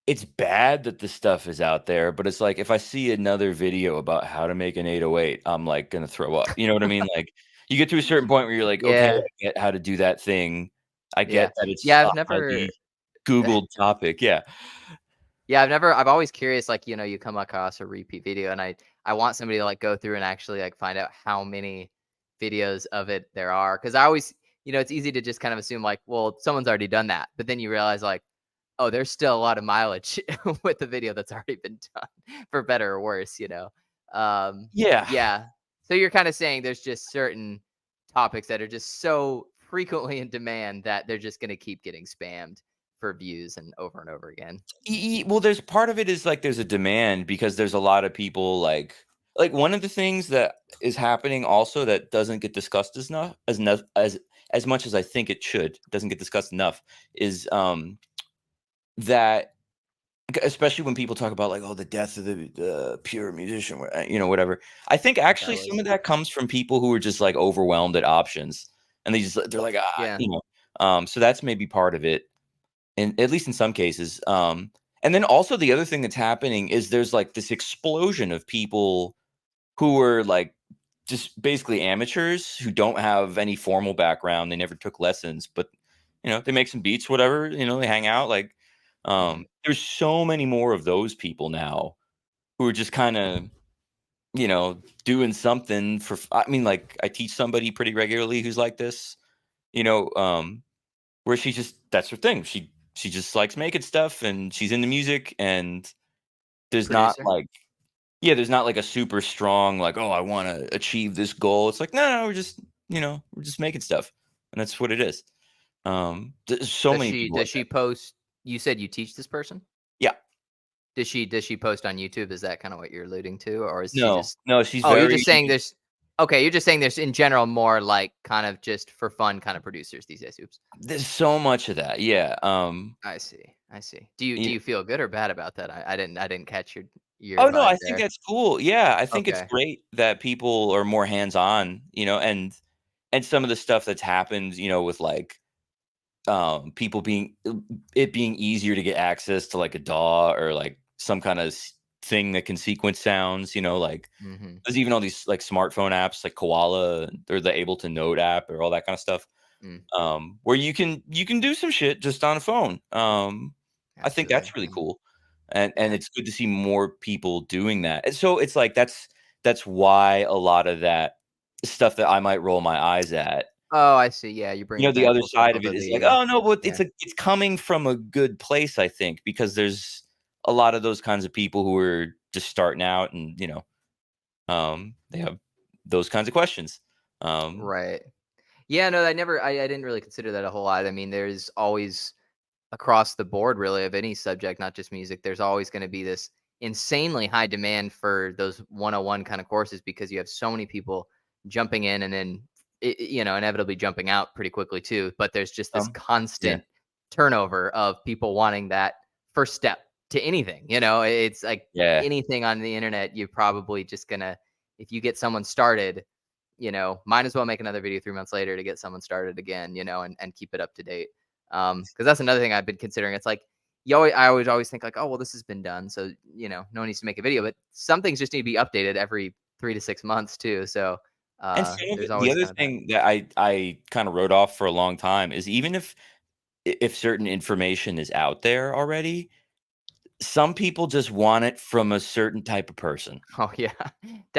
it's bad that this stuff is out there, but it's like if I see another video about how to make an 808, I'm like gonna throw up. You know what I mean? Like you get to a certain point where you're like, okay,
Yeah,
I get how to do that thing. I
yeah,
get that it's
yeah.
a
I've never.
highly Googled topic. Yeah.
Yeah, I've always curious, like, you come across a repeat video and I want somebody to like go through and actually like find out how many videos of it there are. Cause I always, it's easy to just kind of assume like, well, someone's already done that. But then you realize like, oh, there's still a lot of mileage with the video that's already been done for better or worse. Um,
Yeah.
yeah. So you're kind of saying there's just certain topics that are just so frequently in demand that they're just gonna keep getting spammed for views and over again.
Well, there's part of it is like there's a demand because there's a lot of people like one of the things that is happening also that doesn't get discussed as much as I think it should, doesn't get discussed enough is that especially when people talk about like oh the death of the pure musician whatever. I think
What that
actually some
was.
of that comes from people who are just like overwhelmed at options and they're like
Yeah,
so that's maybe part of it in at least in some cases. And then also the other thing that's happening is there's like this explosion of people who are like just basically amateurs who don't have any formal background. They never took lessons, but they make some beats, whatever. They hang out. Like,
mhm,
there's so many more of those people now who are just kind of doing something for. I mean, like I teach somebody pretty regularly who's like this. You know, where she just that's her thing. She just likes making stuff and she's into music and there's not
producer?
like there's not like a super strong like, "Oh, I wanna achieve this goal." It's like, "No, no, we're just making stuff." And that's what it is. There's so
Does
many
she
people like
does
that.
she post you said you teach this person?
Yeah.
Does she post on YouTube? Is that kinda what you're alluding to? Or is she
No,
just
no, she's
Oh,
very
you're just saying there's in general more like kind of just for fun kind of producers these days, oops.
there's so much of that, yeah,
I see, I see. Do
y
you feel good or bad about that? I didn't catch your
Oh, no, I
vibe
think
there.
that's cool, yeah, I think it's
Okay,
great that people are more hands-on, and some of the stuff that's happened, with, like, people being it being easier to get access to like a DAW or like some kind of thing that can sequence sounds, like
mhm,
there's even all these like smartphone apps like Koala or the Ableton Note app or all that kind of stuff.
mm,
Where you can do some shit just on a phone. I think
absolutely,
that's really
yeah,
cool. And
yeah.
it's good to see more people doing that. And so it's like that's why a lot of that stuff that I might roll my eyes at
Oh, I see, yeah, you bring it
the
back
other
full
side
circle
of it
to
is like,
the
"Oh, no, but
yeah,
it's coming from a good place, I think, because there's a lot of those kinds of people who are just starting out and, they have those kinds of questions." Um,
right. Yeah, no, I didn't really consider that a whole lot. I mean, there's always across the board really of any subject, not just music, there's always going to be this insanely high demand for those 101 kind of courses because you have so many people jumping in and then inevitably jumping out pretty quickly too. But there's just this
yeah.
constant turnover of people wanting that first step to anything. It's like
Yeah.
anything on the internet, you're probably just gonna if you get someone started, might as well make another video 3 months later to get someone started again, and keep it up to date. Because that's another thing I've been considering. It's like I always think like, oh well, this has been done, so no one needs to make a video. But some things just need to be updated every 3 to 6 months too. So
And some of
there's
it the
always
other
kind of that.
thing that I kinda wrote off for a long time is even if certain information is out there already, some people just want it from a certain type of person.
Oh yeah,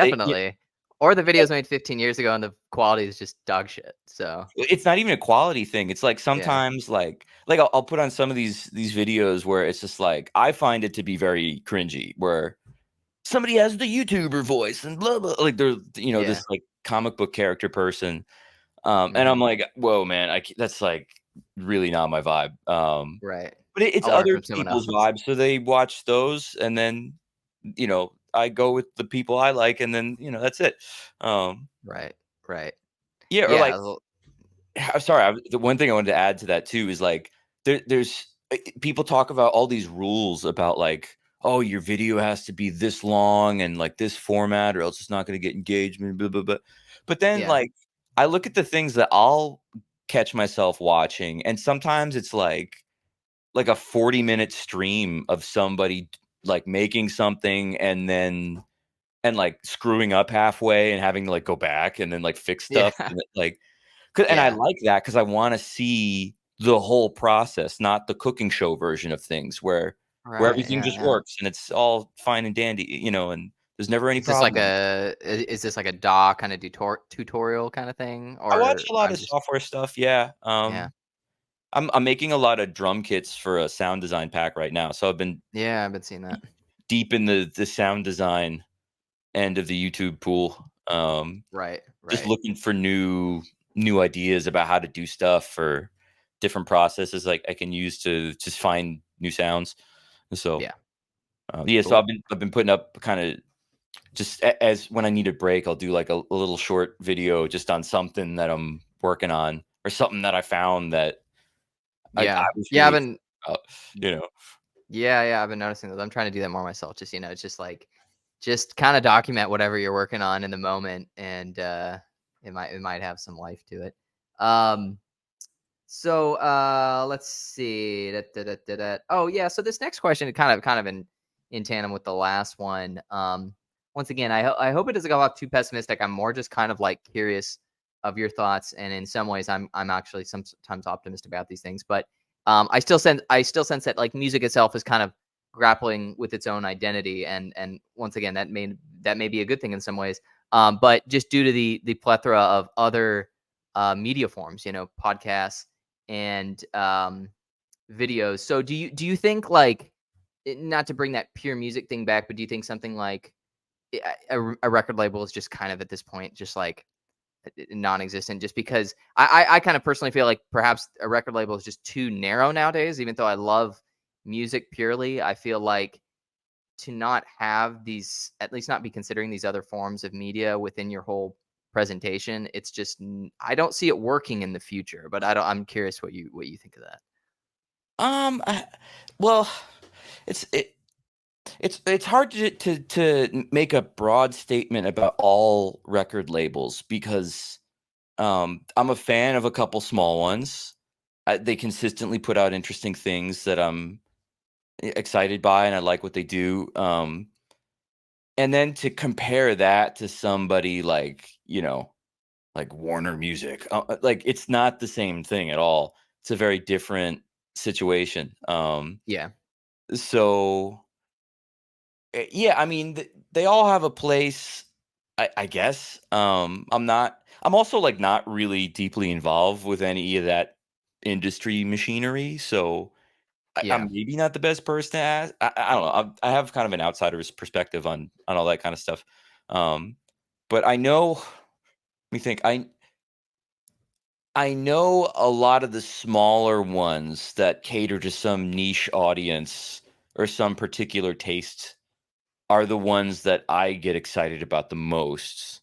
Yeah.
definitely. Or the videos made 15 years ago and the quality is just dog shit. So
It's not even a quality thing. It's like
yeah,
sometimes like I'll put on some of these videos where it's just like I find it to be very cringy where somebody has the YouTuber voice and blah blah like they're
yeah,
this like comic book character person. And I'm
hmm
like, whoa, man, that's like really not my vibe.
right.
But it's
I'll learn
other
from someone
people's
else.
vibes, so they watch those, and then I go with the people I like, and then that's it. Um,
Right, right.
yeah, or
Yeah,
like
well,
I'm sorry, the one thing I wanted to add to that too is, like, there's people talk about all these rules about, like, "Oh, your video has to be this long and, like, this format or else it's not gonna get engagement, blah, blah, blah." But then,
yeah,
like, I look at the things that I'll catch myself watching, and sometimes it's like like a 40-minute stream of somebody like making something and like screwing up halfway and having to like go back and then like fix stuff
Yeah.
and like and I
Yeah.
like that because I want to see the whole process, not the cooking show version of things where
Right.
everything
Yeah.
just
Yeah.
works and it's all fine and dandy, and there's never any
Is this like
problems.
is this like a DAW kind of tutorial kind of thing,
I watch
or
a lot
I'm
of
just
software stuff, yeah.
yeah.
I'm making a lot of drum kits for a sound design pack right now, so I've been
Yeah, I've been seeing that.
deep in the sound design end of the YouTube pool,
Right.
just
Right.
looking for new ideas about how to do stuff for different processes, like, I can use to just find new sounds, and so,
Yeah.
yeah, so
Cool.
I've been putting up kinda just as when I need a break, I'll do, like, a little short video just on something that I'm working on or something that I found that I
Yeah.
was
Yeah, I've
really
been
excited about, you know?
yeah, yeah, I've been noticing those. I'm trying to do that more myself. Just, it's just like just kind of document whatever you're working on in the moment, and it might have some life to it. Um So let's see. Oh yeah. So this next question, kind of in tandem with the last one. Once again, I hope it doesn't go off too pessimistic. I'm more just kind of like curious of your thoughts, and in some ways, I'm actually sometimes optimistic about these things. But I still sense that like music itself is kind of grappling with its own identity, and once again, that may be a good thing in some ways. But just due to the plethora of other media forms, podcasts and videos. So do you think like not to bring that pure music thing back, but do you think something like a record label is just kind of at this point just like non-existent? Just because I kind of personally feel like perhaps a record label is just too narrow nowadays. Even though I love music purely, I feel like to not have these, at least not be considering these other forms of media within your whole presentation, it's just I don't see it working in the future. But I'm curious what you think of that.
I well, it's it it's hard to make a broad statement about all record labels because, I'm a fan of a couple small ones. They consistently put out interesting things that I'm excited by, and I like what they do, and then to compare that to somebody like, like Warner Music, like, it's not the same thing at all. It's a very different situation,
Yeah.
so yeah, I mean, they all have a place, I guess. I'm also like not really deeply involved with any of that industry machinery, so
Yeah.
I'm maybe not the best person to ask. I don't know. I have kind of an outsider's perspective on all that kind of stuff. Um, but I know. Let me think. I know a lot of the smaller ones that cater to some niche audience or some particular taste are the ones that I get excited about the most.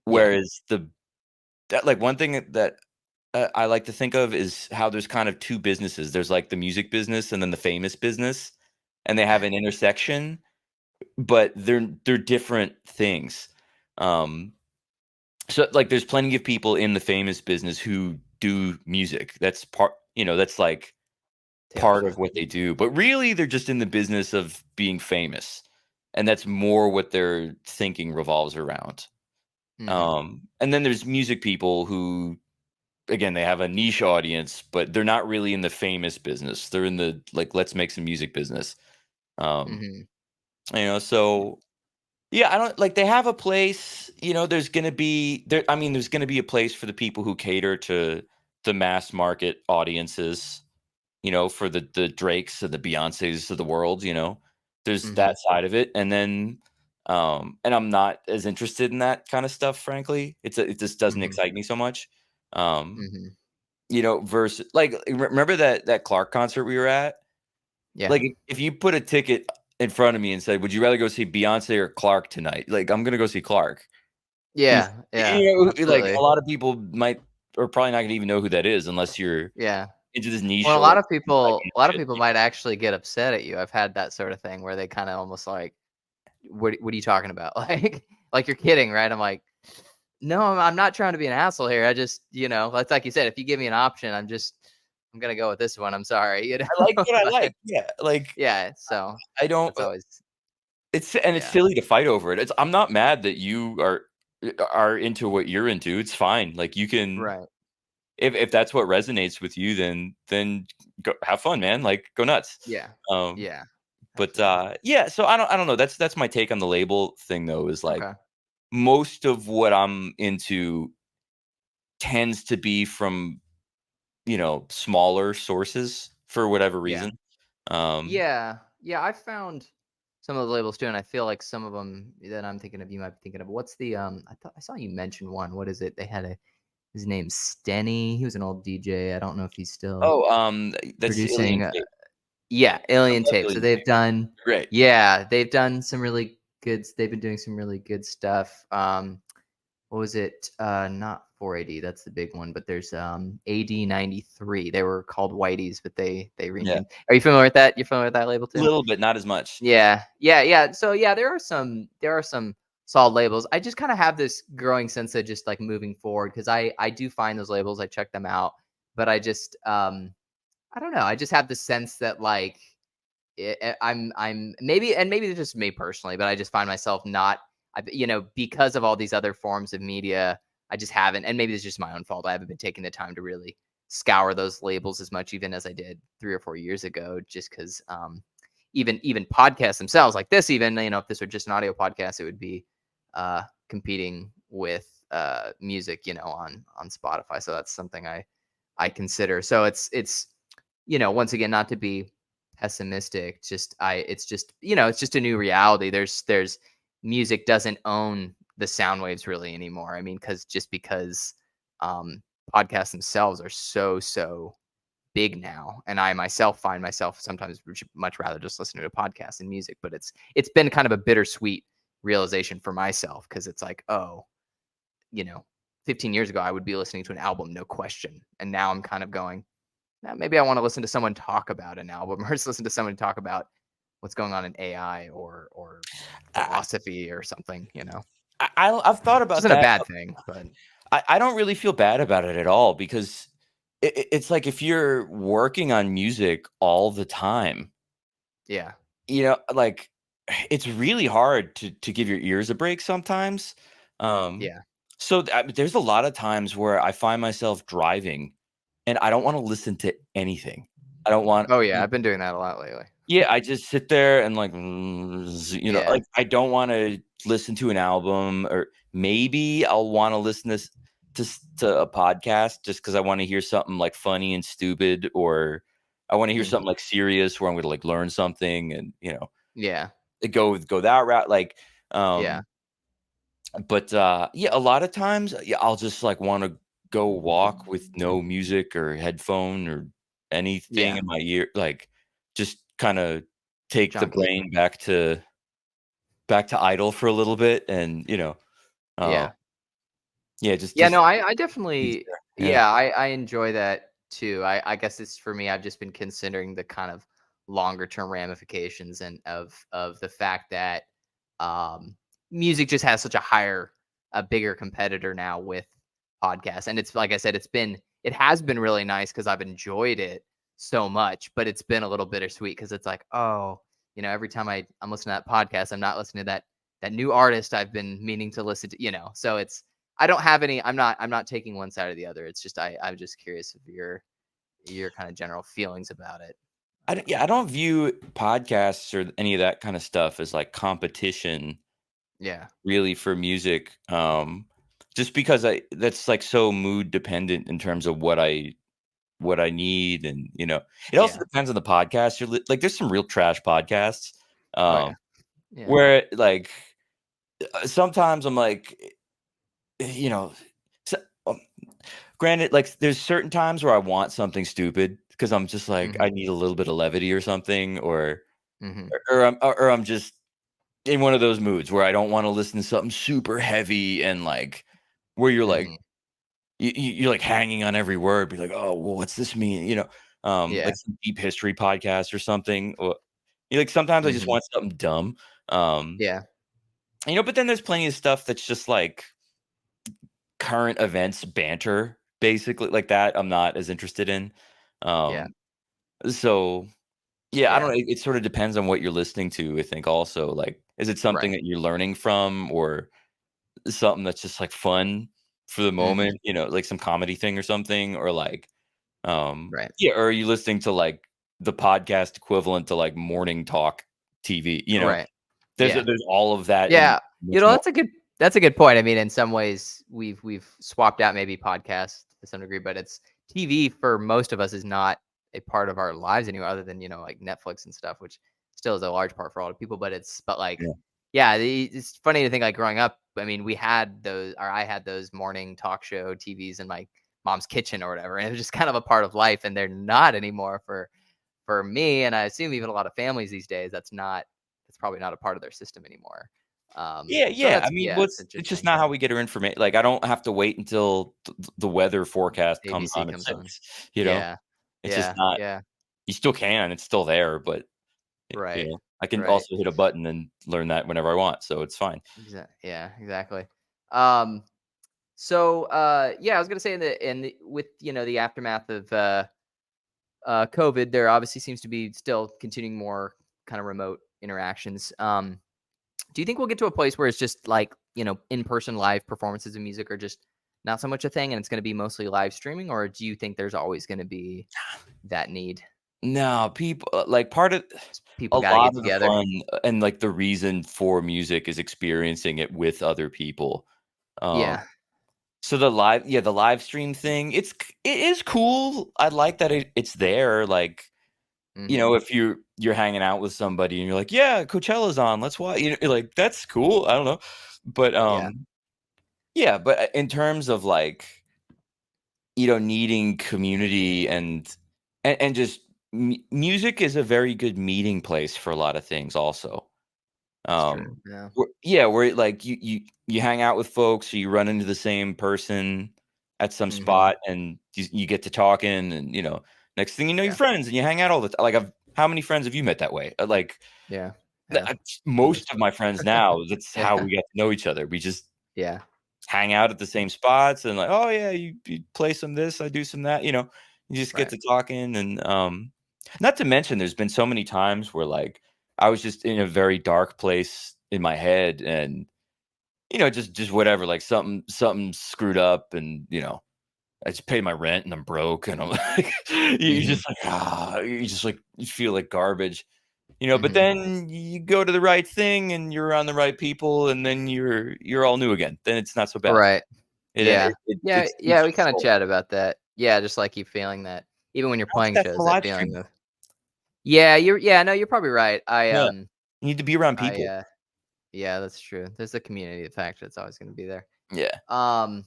Yeah.
Whereas like one thing that I like to think of is how there's kind of two businesses. There's like the music business and then the famous business, and they have an intersection, but they're different things. Um, so like there's plenty of people in the famous business who do music. That's that's like
Taylor
part of
Swift.
what they do. But really they're just in the business of being famous. And that's more what their thinking revolves around.
Hmm.
And then there's music people who, again, they have a niche audience, but they're not really in the famous business. They're in the like, let's make some music business. Um,
Hmm.
so yeah, I don't like they have a place. There's gonna be there. I mean, there's gonna be a place for the people who cater to the mass market audiences. For the Drakes and the Beyoncés of the world. There's
Hmm.
that side of it, and then and I'm not as interested in that kind of stuff, frankly. It just doesn't
Hmm.
excite me so much. Um,
Hmm.
versus like remember that Clark concert we were at?
Yeah.
Like if you put a ticket in front of me and said, "Would you rather go see Beyonce or Clark tonight?" Like I'm gonna go see Clark. He's
Yeah. Yeah.
like a
Absolutely.
lot of people might or probably not gonna even know who that is unless you're
Yeah.
into this
Well,
niche
a
or
lot
like
of
like
people, a lot of
shit.
people might actually get upset at you. I've had that sort of thing where they kind of almost like, "What are you talking about?" Like you're kidding, right? I'm like, "No, I'm not trying to be an asshole here. I just, it's like you said, if you give me an option, I'm just I'm gonna go with this one. I'm sorry, you
I like
know.
what I
But
like. Yeah, like
yeah, so
I don't.
that's always
It's
yeah,
silly to fight over it. I'm not mad that you are into what you're into. It's fine. Like you can,
right.
if that's what resonates with you, then go have fun, man. Like go nuts.
Yeah,
Um,
yeah,
but
absolutely.
yeah. So I don't know. That's my take on the label thing though. Is like
Okay.
most of what I'm into tends to be from smaller sources for whatever
Yeah.
reason. Um,
Yeah, yeah, I found some of the labels too, and I feel like some of them that I'm thinking of, you might be thinking of. What's the I thought I saw you mention one. What is it? They had a his name's Stenny. He was an old DJ. I don't know if he's still
oh, that's
producing.
Alien Fate.
Yeah,
I
Alien
love
Tape. So
Alien
they've
Fate.
done,
Great.
yeah, they've done some really good. They've been doing some really good stuff. What was it? Not 4AD, that's the big one, but there's AD 93. They were called Whiteys, but they
Yeah.
renamed. Are you familiar with that? You familiar with that label
A
too?
little bit, not as much.
Yeah, yeah, yeah. So yeah, there are some solid labels. I just kind of have this growing sense of just like moving forward because I do find those labels, I check them out, but I don't know. I just have the sense that like I'm maybe it's just me personally, but I just find myself not, because of all these other forms of media, I just haven't, and maybe it's just my own fault. I haven't been taking the time to really scour those labels as much, even as I did 3 or 4 years ago, just because even podcasts themselves like this, even if this were just an audio podcast, it would be competing with music, on Spotify. So that's something I consider. So it's once again, not to be pessimistic, it's just it's just a new reality. There's music doesn't own the sound waves really anymore. I mean, because um podcasts themselves are so big now, and I myself find myself sometimes much rather just listening to a podcast and music. But it's been kind of a bittersweet realization for myself, because it's like, oh, you know 15 years ago I would be listening to an album, no question, and now I'm kind of going, maybe I want to listen to someone talk about an album, or just listen to someone talk about what's going on in AI or
I
philosophy or something,
I've thought
which
about
isn't a
that.
bad thing, but
I don't really feel bad about it at all because it's like if you're working on music all the time,
yeah,
like it's really hard to give your ears a break sometimes. Um,
yeah.
there's a lot of times where I find myself driving and I don't want to listen to anything. I don't want.
Oh yeah, I've been doing that a lot lately.
Yeah, I just sit there and like,
Yeah.
like I don't want to listen to an album, or maybe I'll want to listen to a podcast just because I want to hear something like funny and stupid, or I want to hear something
Hmm.
like serious where I'm going to like learn something, and
Yeah.
go that route. Like,
Yeah.
um, but yeah, a lot of times, yeah, I'll just like want to go walk with no music or headphone or anything
Yeah.
in my ear, like just kind of take the
Junkie.
brain back to idle for a little bit, and uh,
Yeah.
yeah,
Yeah,
just
no, I
easier.
definitely,
Yeah.
yeah, I enjoy that too. I guess it's for me, I've just been considering the kind of longer term ramifications and of the fact that um music just has such a bigger competitor now with podcasts. And it's like I said, it has been really nice because I've enjoyed it so much, but it's been a little bittersweet because it's like, oh, every time I'm listening to that podcast, I'm not listening to that new artist I've been meaning to listen to. So I don't have any. I'm not taking one side or the other. It's just I'm just curious of your kind of general feelings about it.
Yeah, I don't view podcasts or any of that kind of stuff as like competition
Yeah.
really for music. Just because that's like so mood dependent in terms of what I need, and it also
Yeah.
depends on the podcast. Like, there's some real trash podcasts,
Oh
um,
yeah. Yeah.
where like sometimes I'm like, you know, so, um, granted, like there's certain times where I want something stupid because I'm just like
Mhm.
I need a little bit of levity or something,
Mhm.
or I'm just in one of those moods where I don't want to listen to something super heavy and like where you're like
Mhm.
you're like hanging on every word, be like, oh well, what's this mean?
Yeah.
Like some deep history podcast or something. Or like sometimes I just
Mhm.
want something dumb. Um,
Yeah.
but then there's plenty of stuff that's just like current events banter, basically like that. I'm not as interested in.
Yeah.
So yeah, I don't
Yeah.
know. It sort of depends on what you're listening to, I think also. Like, is it something
Right.
that you're learning from or something that's just like fun for the
Mhm.
moment, like some comedy thing or something? Or like,
Right.
yeah, or are you listening to like the podcast equivalent to like morning talk TV?
Right.
There's
Yeah.
there's all of that and
Yeah.
much more.
That's a good point. I mean, in some ways, we've swapped out maybe podcasts to some degree, but it's TV for most of us is not a part of our lives anymore, other than like Netflix and stuff, which still is a large part for a lot of people. But like,
Yeah.
yeah, it's funny to think like growing up. I mean, we had those, or I had those morning talk show TVs in my mom's kitchen or whatever, and it was just kind of a part of life, and they're not anymore for me, and I assume even a lot of families these days. That's probably not a part of their system anymore.
Yeah,
So
yeah. I
that's
mean,
yeah, it's
it's just
interesting.
not how we get our information. Like, I don't have to wait until the weather forecast comes
ABC
on at
comes on.
6,
Yeah,
It's just
yeah,
not.
yeah.
You still can, it's still there, but,
Right,
I can
right.
also hit a button and learn that whenever I want, so it's fine.
Yeah, exactly. Um, so yeah, I was gonna say with the aftermath of COVID, there obviously seems to be still continuing more kind of remote interactions. Do you think we'll get to a place where it's just like, in-person live performances of music are just not so much a thing and it's going to be mostly live streaming? Or do you think there's always going to be that need?
No, people like, part of
People
a
got to
lot
get
of the
together.
fun, and, like, the reason for music is experiencing it with other people. Um,
Yeah.
so the live stream thing, it is cool. I like that it's there, like,
Hmm.
if you're hanging out with somebody and you're like, "Yeah, Coachella's on, let's watch," like, that's cool, I don't know. But,
Yeah.
yeah, but, in terms of, like, needing community and just music is a very good meeting place for a lot of things also.
It's true.
Um,
Yeah.
yeah, where like you hang out with folks, or you run into the same person at some
Hmm.
spot, and you get to talking, and next thing you know, you're
Yeah.
friends, and you hang out all the time. Like, how many friends have you met that way? Like,
Yeah.
th-
Yeah.
uh,
For the
most
most
of my
part.
friends now, that's how
Yeah.
we get to know each other. We just
Yeah.
hang out at the same spots, and like, oh yeah, you play some this, I do some that. You just get
Right.
to talking, and not to mention, there's been so many times where like I was just in a very dark place in my head, and just whatever, like something screwed up, and I just paid my rent and I'm broke, and I'm like, you
Hmm.
just like you just like you feel like garbage. But
Hmm.
then you go to the right thing and you're around the right people, and then you're all new again. Then it's not so bad.
Right.
It
Yeah.
it it
Yeah.
it
Yeah.
soothes
We
your
kind of
soul.
chat about that. Yeah. Just like you feeling that even when you're
I don't think
playing
that's the
shows, that
live
feeling
stream.
of, yeah, no, you're probably right.
Yeah. You need to be around
I,
people.
yeah, that's true. There's a community factor that's always going to be there.
Yeah.
Um,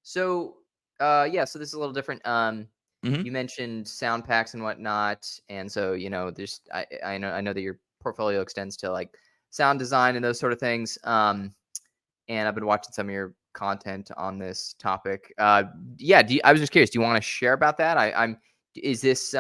so, yeah, so this is a little different.
Mhm.
You mentioned sound packs and whatnot, and so there's I know that your portfolio extends to like sound design and those sort of things. And I've been watching some of your content on this topic. Yeah, I was just curious. Do you want to share about that? Is this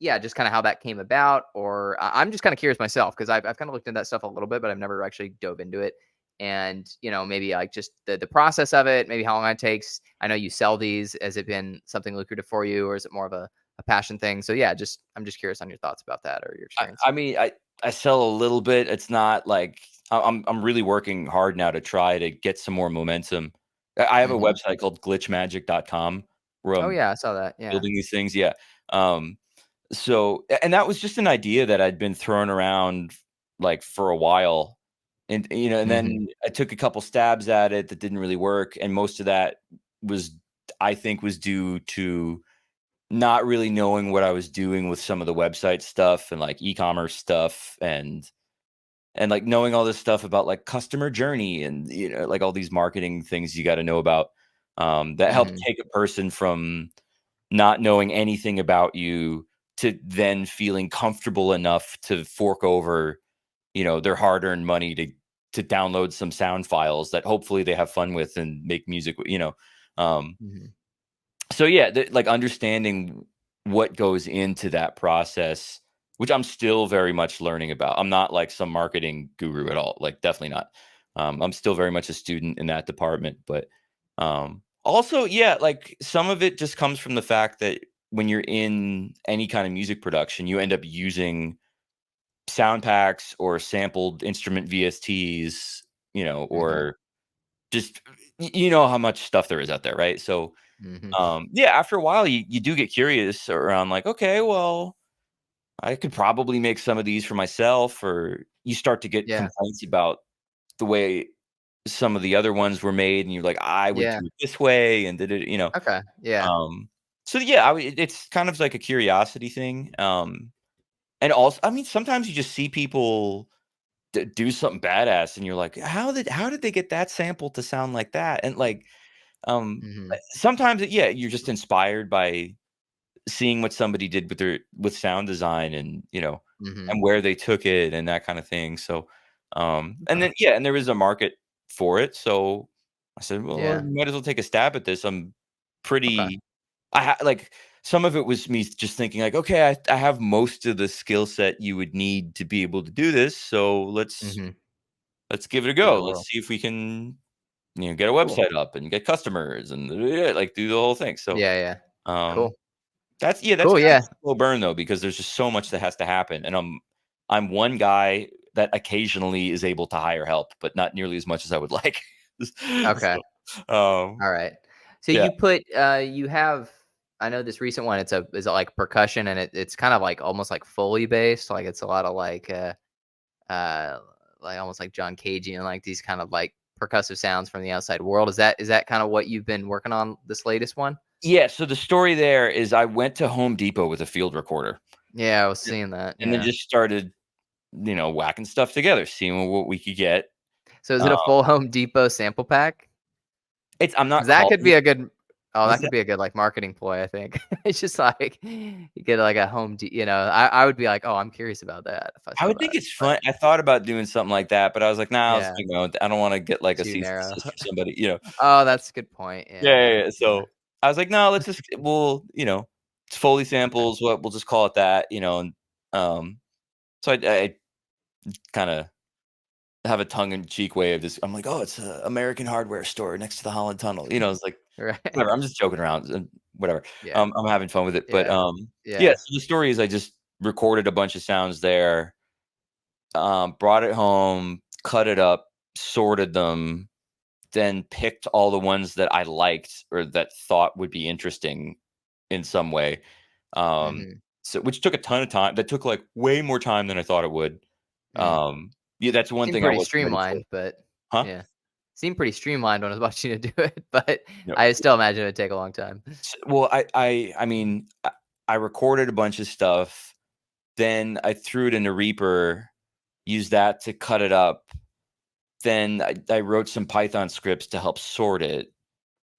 yeah, just kind of how that came about, or I'm just kind of curious myself because I've kind of looked into that stuff a little bit, but I've never actually dove into it. And maybe like just the process of it, maybe how long it takes. I know you sell these. Has it been something lucrative for you, or is it more of a passion thing? So yeah, I'm just curious on your thoughts about that or your
I
experience.
I mean, I sell a little bit. It's not like I'm really working hard now to try to get some more momentum. I have a
Hmm.
website called glitchmagic.com where
Oh
I'm
yeah, I saw that. Yeah.
building these things. Yeah. Um, and that was just an idea that I'd been throwing around like for a while. And
Hmm.
then I took a couple stabs at it that didn't really work. And most of that was, I think, was due to not really knowing what I was doing with some of the website stuff and like e-commerce stuff, and like knowing all this stuff about like customer journey, and like all these marketing things you got to know about, that help
Hmm.
take a person from not knowing anything about you to then feeling comfortable enough to fork over, their hard-earned money to download some sound files that hopefully they have fun with and make music with. Um,
Hmm.
so yeah, like understanding what goes into that process, which I'm still very much learning about. I'm not like some marketing guru at all, like definitely not. I'm still very much a student in that department, but also, yeah, like some of it just comes from the fact that when you're in any kind of music production, you end up using sound packs or sampled instrument VSTs,
Mhm.
or just you know how much stuff there is out there, right? So
Mhm.
yeah, after a while you do get curious around like, okay, well, I could probably make some of these for myself, or you start to get
Yeah.
complaints about the way some of the other ones were made, and you're like, I would
Yeah.
do it this way, and did it,
Okay. Yeah.
um, so yeah, it's kind of like a curiosity thing. And also, I mean, sometimes you just see people do something badass, and you're like, how did they get that sample to sound like that? And like,
Mhm.
sometimes, yeah, you're just inspired by seeing what somebody did with sound design, and
Mhm.
and where they took it and that kind of thing. So, and
Okay.
then yeah, and there is a market for it. So I said, well,
Yeah.
you might as well take a stab at this. I'm
Okay.
pretty. Like some of it was me just thinking like, okay, I have most of the skill set you would need to be able to do this. So
Mhm.
let's give it a
Give it a
go. Let's
whirl.
see if we can get a
Cool.
website up and get customers and yeah, like do the whole thing. So
Yeah, yeah.
um
Cool.
that's
Cool,
kind of
yeah.
a slow burn though, because there's just so much that has to happen, and I'm one guy that occasionally is able to hire help, but not nearly as much as I would like.
Okay.
So,
Alright. So
yeah.
you put, you have I know this recent one, is it like percussion and it's kind of like almost like Foley based, like it's a lot of uh, like almost like John Cagey and like these kind of like percussive sounds from the outside world. Is that kind of what you've been working on this latest one?
Yeah, so the story there is I went to Home Depot with a field recorder,
Yeah, I was
and
seeing that.
and then
Yeah.
just started, whacking stuff together, seeing what we could get.
So is it
Uh,
a full Home Depot sample pack?
I'm not
'Cause that
calling
could be
it.
a good that
What's
could
that?
be a good, like, marketing ploy, I think. It's just like, you get, like, a I would be like, "Oh, I'm curious about that," if I
I
saw
would think
that,
it's
but
fun. I thought about doing something like that, but I was like, "Nah,"
yeah,
I don't wanna get, like, a
too
cease and
narrow.
desist for somebody.
Oh, that's a good point.
Yeah,
Yeah,
yeah, yeah,
yeah,
so, I was like, "No, let's just it's Foley
okay.
samples, we'll just call it that," and, so I kinda have a tongue in cheek way of this. I'm like, "Oh, it's a American hardware store next to the Holland Tunnel," it's like,
Right.
whatever, I'm just joking around and whatever.
Yeah,
I'm having fun with it, but,
yeah,
yeah,
yeah,
so the story is I just recorded a bunch of sounds there, brought it home, cut it up, sorted them, then picked all the ones that I liked or that thought would be interesting in some way. Um,
mhm.
so which took a ton of time. That took, like, way more time than I thought it would.
Mm.
Um, yeah, that's one
Seemed
thing I
pretty
wasn't ready for.
streamlined, but
Huh?
yeah. Seemed pretty streamlined when I was watching you do it, but
No.
I still imagine it'd take a long time.
Well, I mean, I recorded a bunch of stuff, then I threw it in a Reaper, used that to cut it up, then I wrote some Python scripts to help sort it,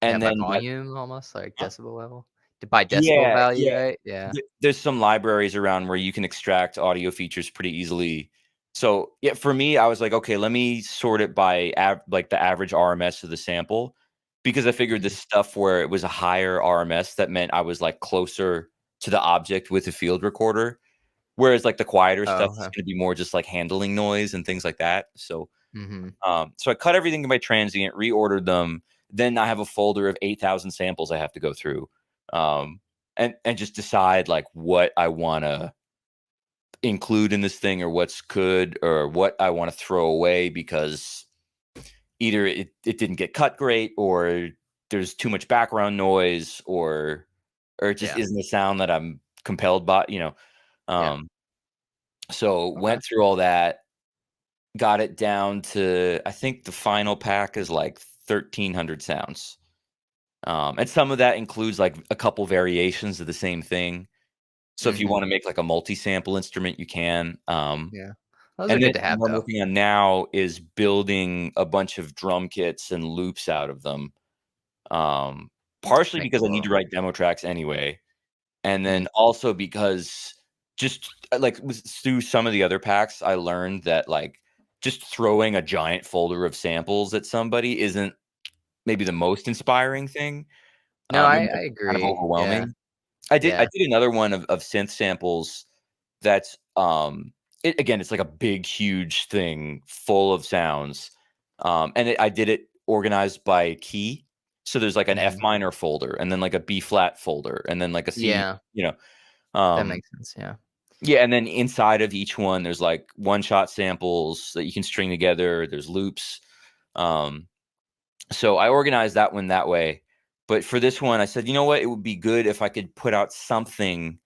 Yeah,
and
by
then that
volume almost, like decibel level? By decibel
Yeah,
value,
yeah.
right? Yeah.
There's some libraries around where you can extract audio features pretty easily. So, yeah, for me, I was like, "Okay, let me sort it by like, the average RMS of the sample," because I figured the
Mhm.
stuff where it was a higher RMS, that meant I was, like, closer to the object with the field recorder, whereas, like, the quieter stuff
Oh,
is
okay.
gonna be more just, like, handling noise and things like that. So,
Mhm.
so I cut everything in my transient, reordered them. Then I have a folder of 8,000 samples I have to go through, um, and just decide like what I want to include in this thing, or what's good, or what I want to throw away because either it didn't get cut great, or there's too much background noise, or it just
Yeah.
isn't the sound that I'm compelled by.
Yeah.
Um, so
Okay.
went through all that, got it down to, I think the final pack is like 1,300 sounds. And some of that includes like a couple variations of the same thing. So if you
Mhm.
want to make like a multi-sample instrument, you can.
Yeah. Those are
And then
good to have,
what I'm
though.
working on now is building a bunch of drum kits and loops out of them. Um, Partially
Make a
because I need
little
to write demo tracks anyway, and
mm.
then also because just through some of the other packs, I learned that like just throwing a giant folder of samples at somebody isn't maybe the most inspiring thing.
No, I
Maybe
I
that's kind of
agree. Yeah.
overwhelming. I
Yeah.
did another one of synth samples that's, it's like a big, huge thing full of sounds, and I did it organized by key. So there's like an F
Mhm.
minor folder, and then like a B flat folder, and then like a C,
Yeah,
you know.
that
Um,
makes sense, yeah.
yeah, and then inside of each one, there's like one shot samples that you can string together. There's loops. Um, so I organized that one that way. But for this one, I said, you know what? It would be good if I could put out something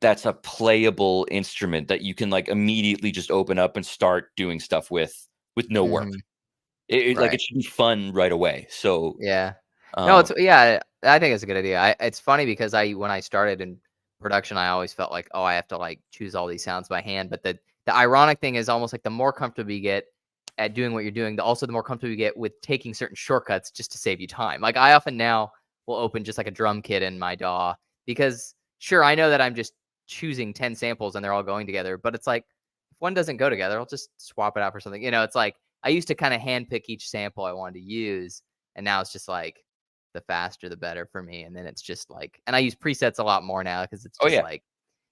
that's a playable instrument that you can like immediately just open up and start doing stuff with no work.
Mhm.
Like
Right.
it should be fun right away. So
Yeah. No,
um,
it's yeah, I think it's a good idea. It's funny because when I started in production, I always felt like, "Oh, I have to, like, choose all these sounds by hand," but the ironic thing is almost like the more comfortable you get at doing what you're doing, the more comfortable you get with taking certain shortcuts just to save you time. Like, I often now will open just, like, a drum kit in my DAW because, sure, I know that I'm just choosing 10 samples and they're all going together, but it's like, if one doesn't go together, I'll just swap it out for something. It's like I used to kinda handpick each sample I wanted to use, and now it's just like the faster the better for me. And then it's just like, and I use presets a lot more now because it's
oh
just
yeah.
like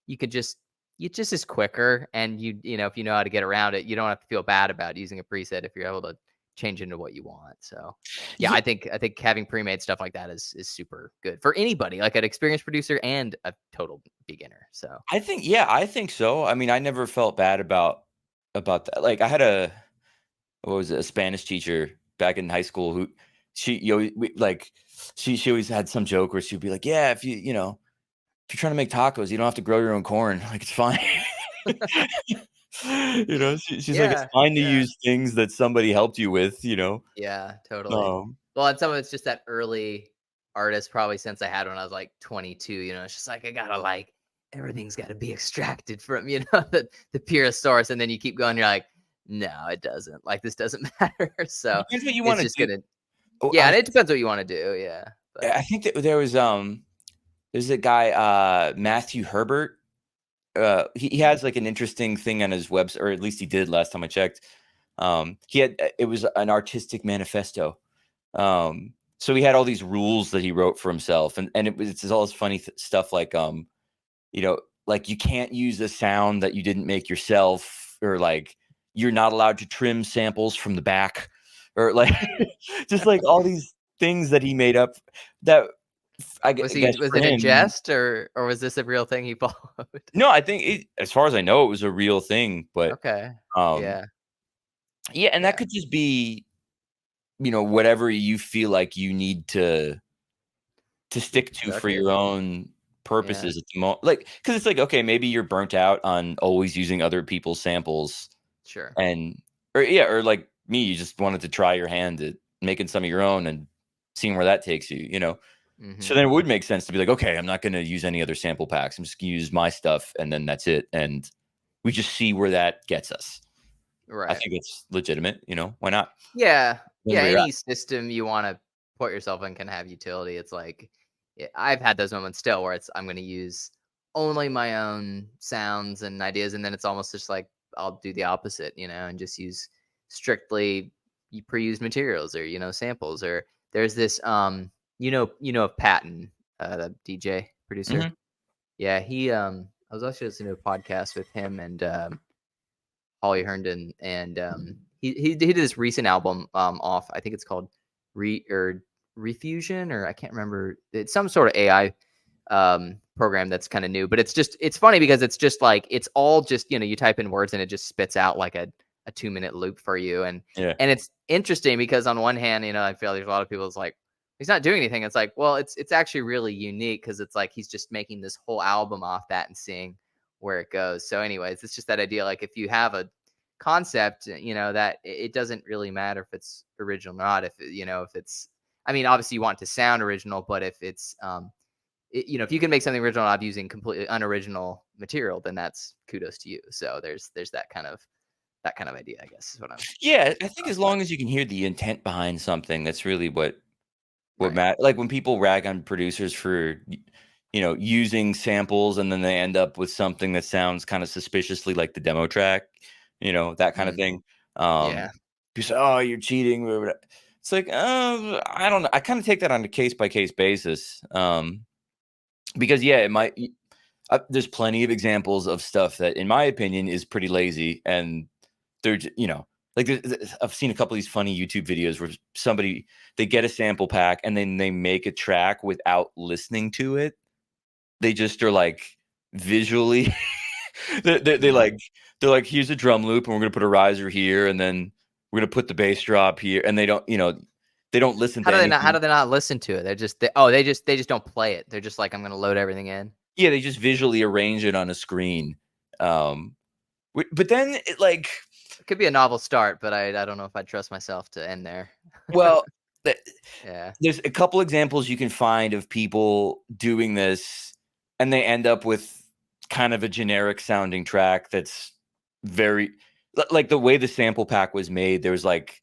you could just it just is quicker. And if you know how to get around it, you don't have to feel bad about using a preset if you're able to change into what you want. So yeah,
Yeah,
I think having pre-made stuff like that is super good for anybody, like an experienced producer and a total beginner. So
I think so. I mean, I never felt bad about that. Like I had what was it, a Spanish teacher back in high school who like she always had some joke where she'd be like, "Yeah, if you're trying to make tacos, you don't have to grow your own corn. Like it's fine." She's like, "It's
yeah,
fine to
yeah.
use things that somebody helped you with."
Yeah, totally.
Um,
Well, and some of it's just that early artist probably since I had when I was like 22, it's just like I gotta like everything's gotta be extracted from, the purest source. And then you keep going, you're like, no, it doesn't. Like this doesn't matter. So
depends what you
it's
want to
just
do.
gonna
Oh,
yeah, and it depends what you want to do. Yeah. But
I think that there's a guy, Matthew Herbert. He
mm,
has like an interesting thing on his website, or at least he did last time I checked. He had it was an artistic manifesto. So he had all these rules that he wrote for himself, and it's all this funny stuff like you know, like you can't use a sound that you didn't make yourself, or like you're not allowed to trim samples from the back, or like just like all these things that he made up that I guess
was
for
it a
him.
jest or was this a real thing he followed?
No, I think as far as I know, it was a real thing, but
Okay.
um,
Yeah.
yeah, and that
Yeah.
could just be whatever you feel like you need to
Keep
stick
it
to for your
productive.
own
Yeah.
purposes at the moment. Like, because it's like, okay, maybe you're burnt out on always using other people's samples,
Sure.
and or like me, you just wanted to try your hand at making some of your own and seeing where that takes you. So
Hmm.
then it would make sense to be like, okay, I'm not going to use any other sample packs. I'm just going to use my stuff, and then that's it. And we just see where that gets us. I
Right.
think it's legitimate. Why not?
Yeah.
Depends
Yeah,
where you're at.
any system you wanna put yourself in can have utility. It's like, I've had those moments still where it's I'm gonna use only my own sounds and ideas, and then it's almost just like I'll do the opposite, and just use strictly pre-used materials or, samples. Or there's this, of Patton, the DJ producer?
Mhm.
Yeah, I was actually listening to a podcast with him and, Holly Herndon, and he did this recent album off. I think it's called Refusion, or I can't remember. It's some sort of AI program that's kind of new, but it's funny because it's just like it's all just you type in words and it just spits out like a 2 minute loop for you. and
Yeah.
and it's interesting because on one hand, I feel there's a lot of people. It's like he's not doing anything. It's like, well, it's actually really unique because it's like he's just making this whole album off that and seeing where it goes. So, anyways, it's just that idea. Like, if you have a concept, that it doesn't really matter if it's original or not. If it's, I mean, obviously you want it to sound original, but if it's, if you can make something original out of using completely unoriginal material, then that's kudos to you. So there's that kind of idea, I guess, is what I'm
Yeah, I
talking
think
about.
as
But
long as you can hear the intent behind something, that's really what
right.
matter. Like when people rag on producers for using samples, and then they end up with something that sounds kind of suspiciously like the demo track, that kind of
Mm,
thing.
yeah.
You say, "Oh, you're cheating." It's like, I don't know. I kind of take that on a case by case basis. Because yeah, it might. There's plenty of examples of stuff that, in my opinion, is pretty lazy, and they're Like I've seen a couple of these funny YouTube videos where they get a sample pack and then they make a track without listening to it. They just are like visually
Mhm.
they're like, here's a drum loop and we're gonna put a riser here and then we're gonna put the bass drop here, and they don't, they don't listen
How
to
do they not? How
anything.
do they not listen to it? They just don't play it. They're just like, I'm gonna load everything in.
Yeah, they just visually arrange it on a screen. Um, but then it like,
It could be a novel start, but I don't know if I trust myself to end there.
well, th-
Yeah.
there's a couple examples you can find of people doing this, and they end up with kind of a generic sounding track that's very like the way the sample pack was made. There was like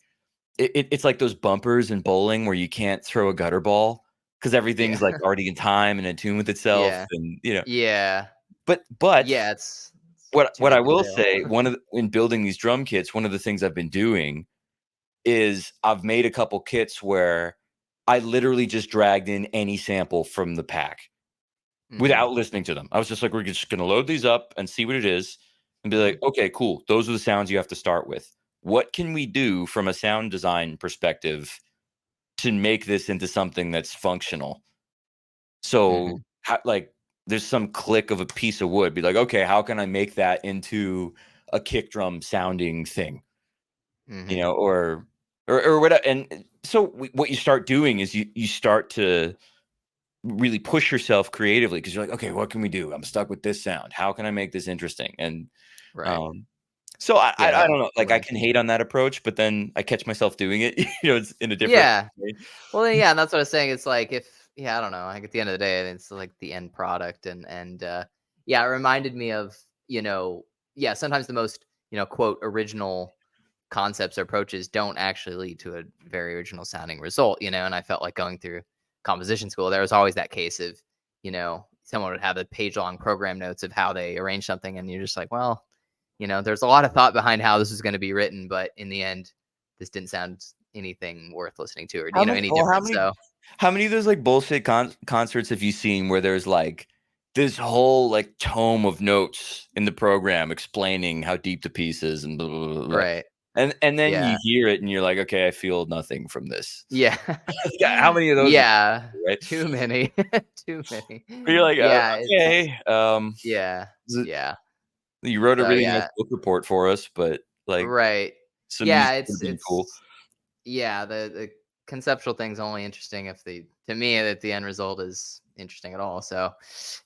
it's like those bumpers in bowling where you can't throw a gutter ball because everything's like
Yeah.
already in time and in tune with itself,
Yeah.
and
Yeah.
but
Yeah, it's too
what I
big to
will
fail.
say, in building these drum kits, one of the things I've been doing is I've made a couple kits where I literally just dragged in any sample from the pack
Mhm.
without listening to them. I was just like, we're just gonna load these up and see what it is and be like,
Mhm.
okay, cool. Those are the sounds you have to start with. What can we do from a sound design perspective to make this into something that's functional? So,
Mhm.
like, there's some click of a piece of wood. Be like, okay, how can I make that into a kick drum sounding thing?
Mhm.
Or what? And so, what you start doing is you start to really push yourself creatively because you're like, okay, what can we do? I'm stuck with this sound. How can I make this interesting? And
Right.
um, so
Yeah,
I
that
don't know. Like, I
totally.
can hate on that approach, but then I catch myself doing it. It's in a different
Yeah.
way.
Well, then, yeah, and that's what I was saying. It's like if yeah, I don't know. Like at the end of the day, it's like the end product, and yeah, it reminded me of yeah, sometimes the most quote original concepts or approaches don't actually lead to a very original sounding result. And I felt like going through composition school, there was always that case of someone would have the page long program notes of how they arrange something, and you're just like, well, there's a lot of thought behind how this is going to be written, but in the end, this didn't sound anything worth listening to or any different. So
How many of those, like, bullshit concerts have you seen where there's, like, this whole, like, tome of notes in the program explaining how deep the piece is and blah, blah, blah, blah, blah,
right.
and then you
Yeah.
hear it and you're like, "Okay, I feel nothing from this."
Yeah.
Yeah, how many of those have
Yeah.
you, right?
Too many. Too many.
Where you're like,
Yeah, it's
okay,
yeah.
is it
Yeah.
you wrote a
So
really nice
yeah.
book report for us, but, like,
Right.
some
Yeah,
music would've
it's
been cool."
it's yeah, the conceptual thing's only interesting if the to me that the end result is interesting at all. So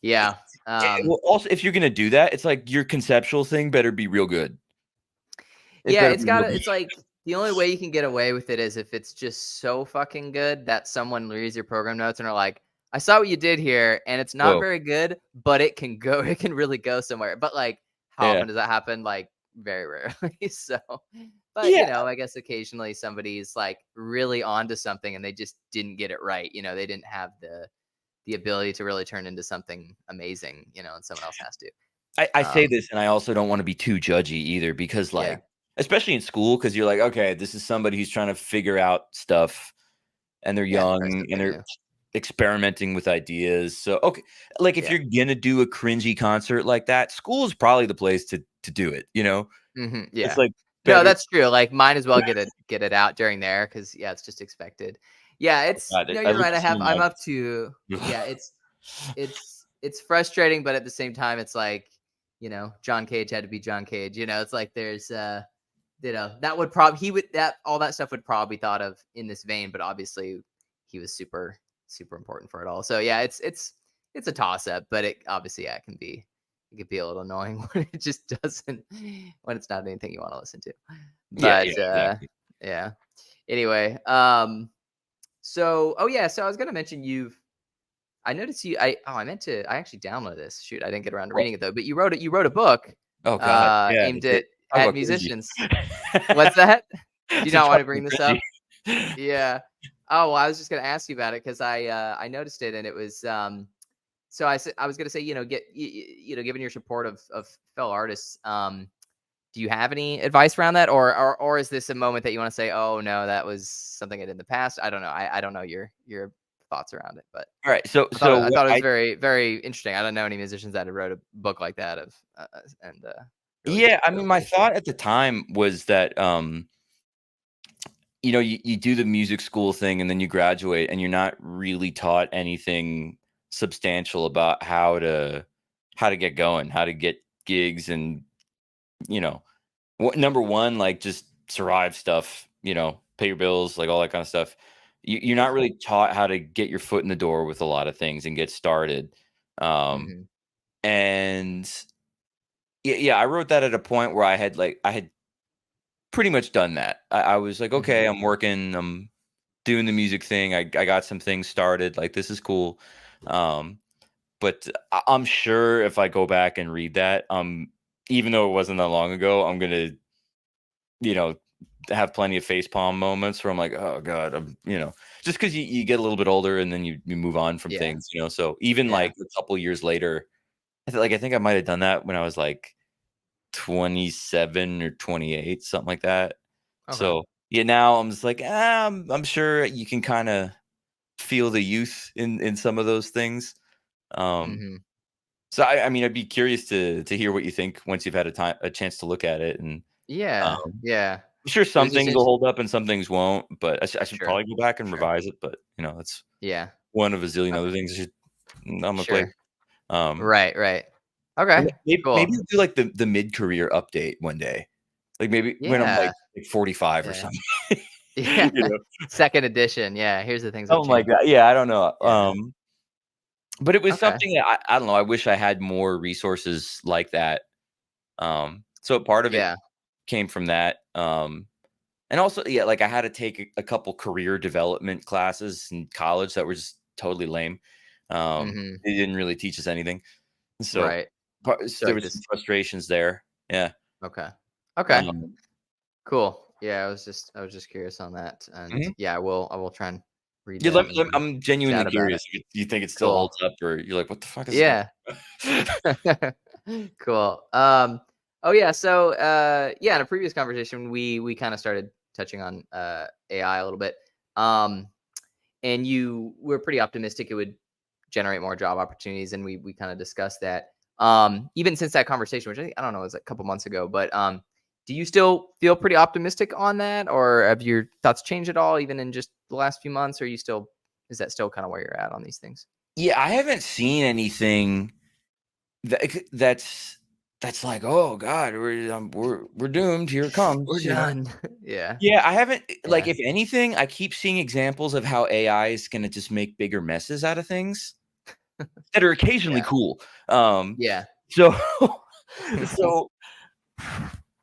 yeah.
Well, also, if you're gonna do that, it's like your conceptual thing better be real good. It
Yeah,
better
it's
be real
gotta
good.
it's like the only way you can get away with it is if it's just so fucking good that someone reads your program notes and are like, I saw what you did here and it's not
Whoa.
very good, but it can go, it can really go somewhere. But like, how
Yeah.
often does that happen? Like, very rarely. So, but
Yeah.
I guess occasionally somebody's like really onto something and they just didn't get it right. They didn't have the ability to really turn into something amazing, and someone else has to.
I say
Um,
this, and I also don't wanna be too judgy either because,
yeah,
like, especially in school, because 'cause you're like, "Okay, this is somebody who's trying to figure out stuff, and they're
yeah, try
young, and
something
they're
new.
experimenting with ideas." So, okay, like, if
Yeah.
you're gonna do a cringy concert like that, school is probably the place to do it, you know? It's,
Yeah.
like,
No,
better.
that's true, like, might as well get it out during there because yeah, it's just expected. Yeah,
Oh
it's
god,
no,
I
you're
look
right,
at some of
I'm
my
up to yeah, it's frustrating, but at the same time, it's like, John Cage had to be John Cage, it's like there's, that would probably he would that all that stuff would probably be thought of in this vein, but obviously he was super, super important for it all. So yeah, it's a toss up, but it obviously yeah, it can be a little annoying when it just doesn't when it's not anything you want to listen to.
Yeah, yeah,
But
exactly.
yeah. Anyway, so oh yeah, so I was gonna mention I noticed I actually downloaded this. Shoot, I didn't get around to
What?
reading it though. But you wrote a book
Oh god, yeah,
aimed
it talk
at
about cringy.
musicians. What's that? Do you
To
not want
talk
to bring
about
this
cringy.
up? Yeah. Oh, well, I was just gonna ask you about it because I noticed it and it was so I was gonna say given your support of fellow artists do you have any advice around that or is this a moment that you want to say oh no that was something I did in the past I don't know I don't know your thoughts around it but
Alright,
I
what
thought it was
I
very very interesting I don't know any musicians that have wrote a book like that of and really
Yeah, I mean, my
really
thought at the time was that, you do the music school thing and then you graduate and you're not really taught anything substantial about how to get going, how to get gigs and, you know, number one, like just survive stuff, pay your bills, like all that kind of stuff. You're not really taught how to get your foot in the door with a lot of things and get started. Um,
Mhm.
and yeah, I wrote that at a point where I had pretty much done that. I was like,
Mhm.
okay, I'm working, I'm doing the music thing. I got some things started. Like this is cool. Um, but I'm sure if I go back and read that, even though it wasn't that long ago, I'm gonna, you know, have plenty of facepalm moments where I'm like, oh god, just because you get a little bit older and then you move on from
Yeah.
things. So even
Yeah.
like a couple years later, I think I might have done that when I was like 27 or 28, something like that.
Okay.
So yeah, now I'm just like, I'm sure you can kind of feel the youth in some of those things. Um,
Mhm.
so I mean, I'd be curious to hear what you think once you've had a chance to look at it, and
Yeah.
um,
Yeah.
I'm sure
It
some
was just
things will hold up and some things won't. But I should
sure.
probably go back and
Sure.
revise it. But that's
Yeah.
one of a zillion other
Okay.
things I'm gonna play.
Sure.
Um,
Right, right. Okay.
maybe
Cool.
we'll do like the mid career update one day, like maybe when I'm
Yeah.
like 45 or
Yeah.
something.
Yeah.
you know,
Second edition. Yeah, here's the things I've
Something like
changed.
that. Yeah, I don't know.
Yeah.
But it was
Okay.
something that I don't know, I wish I had more resources like that. So part of it
Yeah.
came from that. And also, yeah, like I had to take a couple career development classes in college that were just totally lame.
Mhm.
They didn't really teach us anything. So
Right. So,
there
like,
was some
this
frustrations there. Yeah.
okay. Okay.
Um,
Cool. Yeah, I was just curious on that, and,
mhm.
yeah, I will try and read
Yeah,
that and
I'm genuinely
chat about it.
curious if you think it still
Cool.
holds up or you're like, what the fuck is this
Yeah.
guy?
Cool. Oh yeah. So yeah, in a previous conversation, we kind of started touching on AI a little bit. Um, and you were pretty optimistic it would generate more job opportunities, and we kind of discussed that. Even since that conversation, which I don't know, was a couple months ago, but do you still feel pretty optimistic on that, or have your thoughts changed at all, even in just the last few months? Or is that still kind of where you're at on these things?
Yeah, I haven't seen anything that's like, "Oh god, we're doomed, here it
We're
comes."
done. Yeah.
Yeah, I haven't like,
Yeah.
if anything, I keep seeing examples of how AI is gonna just make bigger messes out of things that are occasionally
Yeah.
cool.
Yeah.
So so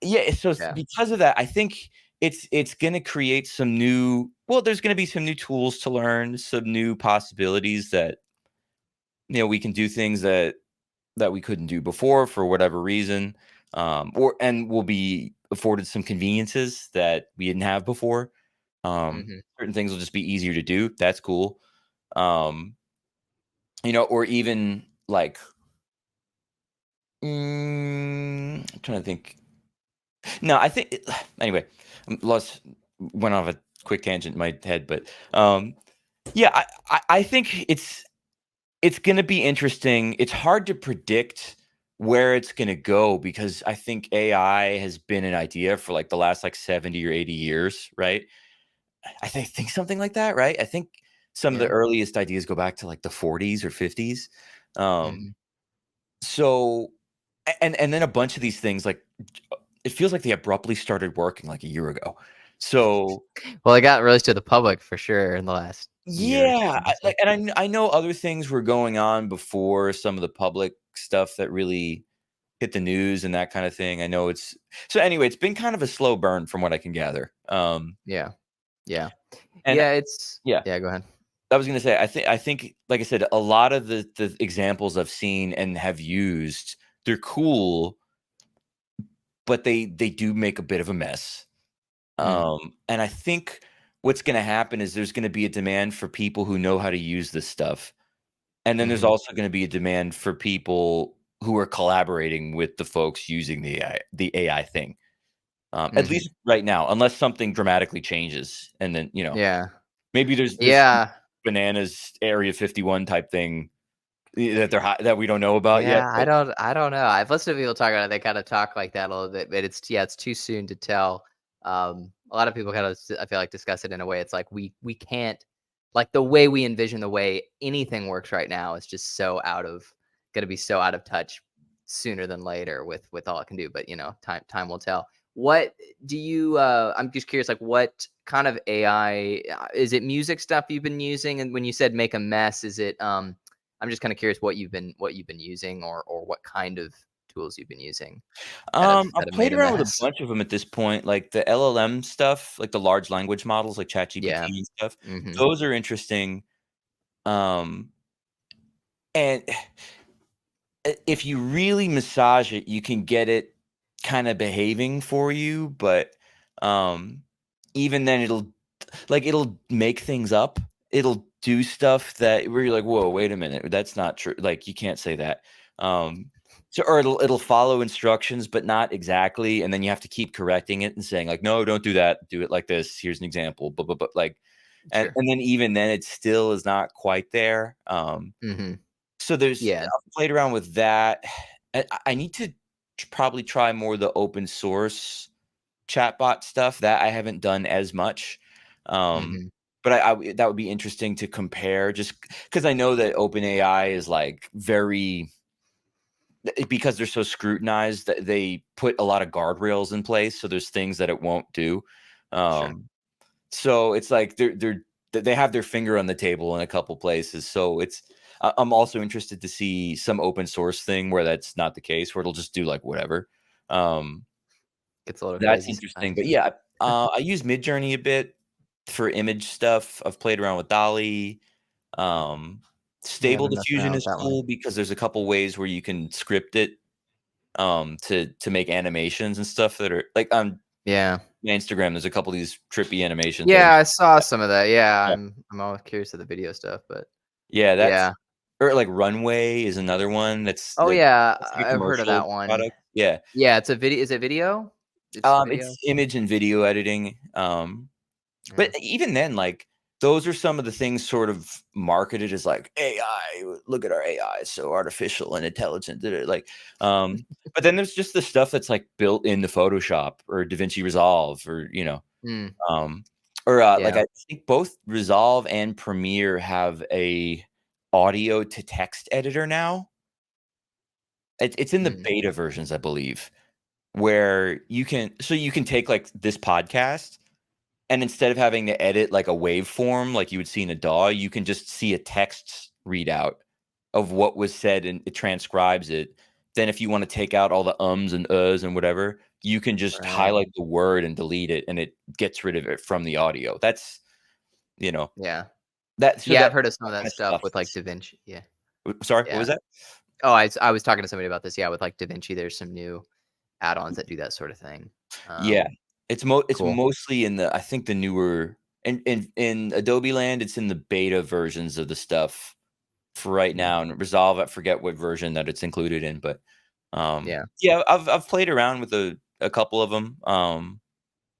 yeah, so
Yeah.
because of that, I think it's gonna create there's gonna be some new tools to learn, some new possibilities that, we can do things that we couldn't do before for whatever reason, and we'll be afforded some conveniences that we didn't have before.
Mhm.
Certain things will just be easier to do. That's cool. Um, or even like, I'm trying to think. No, I think anyway. Lost Went off a quick tangent in my head, but yeah, I think it's gonna be interesting. It's hard to predict where it's gonna go because I think AI has been an idea for, like, the last, like, 70 or 80 years, right? I think something like that, right? I think some of the
Yeah.
earliest ideas go back to, like, the 40s or 50s. Um,
Mhm.
so and then a bunch of these things, like, it feels like they abruptly started working, like, a year ago. So
Well, it got released to the public for sure in the last year or
yeah,
two, so
I know other things were going on before some of the public stuff that really hit the news and that kind of thing. I know so anyway, it's been kind of a slow burn from what I can gather.
yeah. Yeah.
And
Yeah, it's
yeah,
yeah, go ahead.
I was gonna say, I think, like I said, a lot of the examples I've seen and have used, they're cool, but they do make a bit of a mess.
Mm,
And I think what's gonna happen is there's gonna be a demand for people who know how to use this stuff. And then there's
mhm,
also gonna be a demand for people who are collaborating with the folks using the AI thing. At
mhm.
least right now, unless something dramatically changes, and then,
Yeah.
maybe there's this
Yeah.
bananas Area 51 type thing that they're that we don't know about yet.
Yeah,
But
I don't know. I've listened to people talk about it. They kind of talk like that a little bit, but it's too soon to tell. A lot of people kind of I feel like discuss it in a way. It's like we can't like the way we envision the way anything works right now is just so going to be so out of touch sooner than later with all it can do. But time will tell. What do you? I'm just curious. Like, what kind of AI is it? Music stuff you've been using, and when you said make a mess, is it? I'm just kind of curious what you've been using or what kind of tools you've been using that
I've
have made
played
a
around with a
mess.
bunch of them at this point, like the LLM stuff, like the large language models, like ChatGPT
Yeah.
and stuff.
Mhm.
Those are interesting. Um, and if you really massage it, you can get it kind of behaving for you, but um, even then, it'll make things up. It'll do stuff that where you're like, "Whoa, wait a minute, that's not true." Like, you can't say that. Um, so or it'll follow instructions, but not exactly, and then you have to keep correcting it and saying like, "No, don't do that. Do it like this. Here's an example." But like, and
Sure.
and then even then, it still is not quite there.
Mhm.
So
Yeah.
I've played around with that. I need to probably try more the open source chatbot stuff that I haven't done as much. Um,
Mhm.
but that would be interesting to compare just because I know that OpenAI is like very because they're so scrutinized that they put a lot of guardrails in place. So there's things that it won't do.
Sure.
Um, so it's like they have their finger on the table in a couple places. So I'm also interested to see some open source thing where that's not the case, where it'll just do like whatever. Um,
Gets a little
that's
crazy
interesting.
sometimes.
But yeah, I use Midjourney a bit for image stuff. I've played around with Dolly. Um,
Yeah, I've
Stable
been messing
Diffusion
around with
is
that one.
cool because there's a couple ways where you can script it to make animations and stuff that are like on
Yeah.
my Instagram. There's a couple of these trippy animations that
Yeah,
are
I saw some of that. Yeah,
yeah.
I'm always curious of the video stuff, but
Yeah, that's
yeah.
or like Runway is another one
Oh, yeah,
that's like a
I've heard of
commercial
that one.
product. Yeah.
Yeah, it's a video. Is it video? It's video?
It's image and video editing.
Yeah.
But even then, like, those are some of the things sort of marketed as like AI. Look at our AI, it's so artificial and intelligent. Like, but then there's just the stuff that's like built into Photoshop or DaVinci Resolve or
Mm,
um, or like
yeah.
I think both Resolve and Premiere have a audio to text editor now. It's in the
Mm,
beta versions, I believe, where you can take like this podcast and instead of having to edit like a waveform like you would see in a DAW, you can just see a text readout of what was said and it transcribes it. Then if you want to take out all the ums and uhs and whatever, you can just
right.
highlight the word and delete it and it gets rid of it from the audio. That's, you know,
Yeah.
that so
Yeah, I've
that
heard of some of
that
that
kind of
stuff
stuff
with, like,
is
DaVinci. Yeah.
sorry, what
Yeah.
was that?
Oh, I was talking to somebody about this. Yeah, with, like, DaVinci, there's some new add-ons that do that sort of thing.
Yeah. It's
Cool.
mostly in the I think the newer in Adobe Land, it's in the beta versions of the stuff for right
Mm,
now, and Resolve, I forget what version that it's included in, but,
yeah.
yeah, I've played around with a couple of them,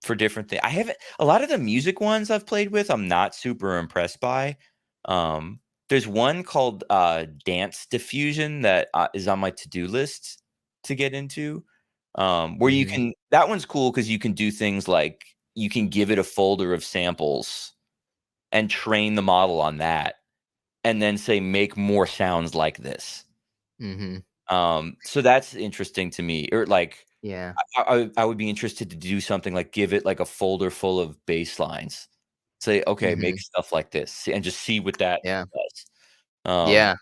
for different things. I haven't a lot of the music ones I've played with, I'm not super impressed by. Um, there's one called, Dance Diffusion that, is on my to-do list to get into, where you
Mhm.
can that one's cool because you can do things like you can give it a folder of samples and train the model on that, and then say, "Make more sounds like this."
Mhm.
So that's interesting to me, or, like,
Yeah.
I would be interested to do something like give it, like, a folder full of bass lines. Say, "Okay, make
Mhm.
stuff like this," and just see what that
Yeah.
does. Um
Yeah.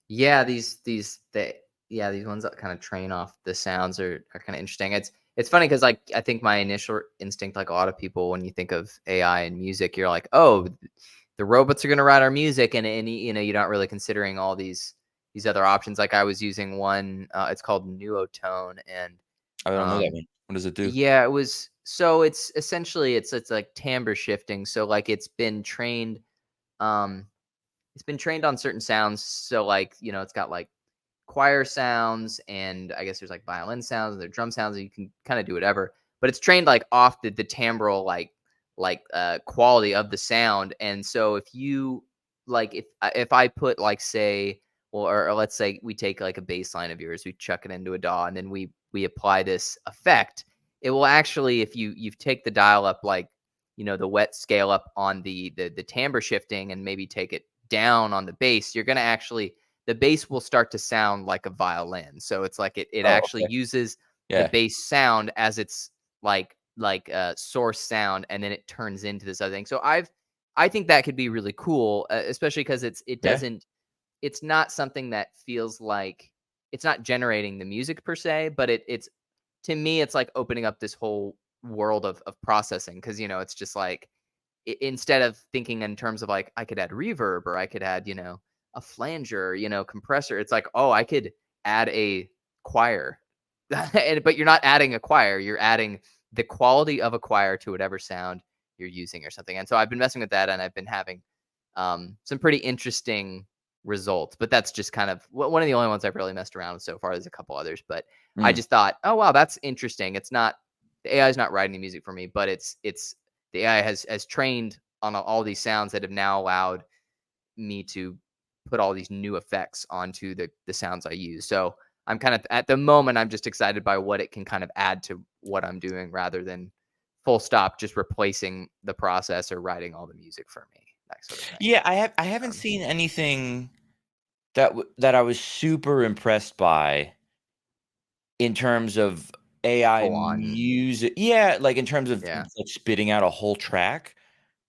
Yeah, these ones that kinda train off the sounds are kinda interesting. It's funny because like, I think my initial instinct, like a lot of people, when you think of AI and music, you're like, "Oh, the robots are gonna write our music," and you're not really considering all these other options. Like, I was using one, it's called Nuotone, and,
I don't know that
um
one. What does it do?
yeah, it was so it's essentially it's like timbre shifting, so, like, um it's been trained on certain sounds, so, like, it's got, like, choir sounds, and I guess there's, like, violin sounds, and there are drum sounds, and you can kinda do whatever, but it's trained, like, off the timbral, quality of the sound, and so if you if I put, like, say, or let's say we take like a bass line of yours, we chuck it into a DAW, and then we apply this effect. It will actually, if you take the dial up, like, the wet scale up on the timbre shifting, and maybe take it down on the bass, you're gonna actually the bass will start to sound like a violin. So it's like it
Oh,
actually
okay.
uses the
Yeah.
bass sound as its source sound, and then it turns into this other thing. So I think that could be really cool, especially because it
Yeah.
doesn't it's not something that feels like it's not generating the music per se, but it's to me, it's like opening up this whole world of processing, because it's just like, instead of thinking in terms of like I could add reverb, or I could add a flanger, compressor. It's like, oh, I could add a choir, but you're not adding a choir. You're adding the quality of a choir to whatever sound you're using or something. And so I've been messing with that, and I've been having some pretty interesting results. But that's just kind of one of the only ones I've really messed around with so far. There's a couple others, but I
Mm.
just thought, oh wow, that's interesting. It's not the AI is not writing the music for me, but it's the AI has trained on all these sounds that have now allowed me to put all these new effects onto the sounds I use. So I'm kind of, at the moment, I'm just excited by what it can kind of add to what I'm doing, rather than full stop just replacing the process or writing all the music for me, that sort of thing.
Yeah, I haven't
Um,
seen anything that I was super impressed by in terms of AI
Full on,
music. Yeah, like in terms of
yeah,
like spitting out a whole track.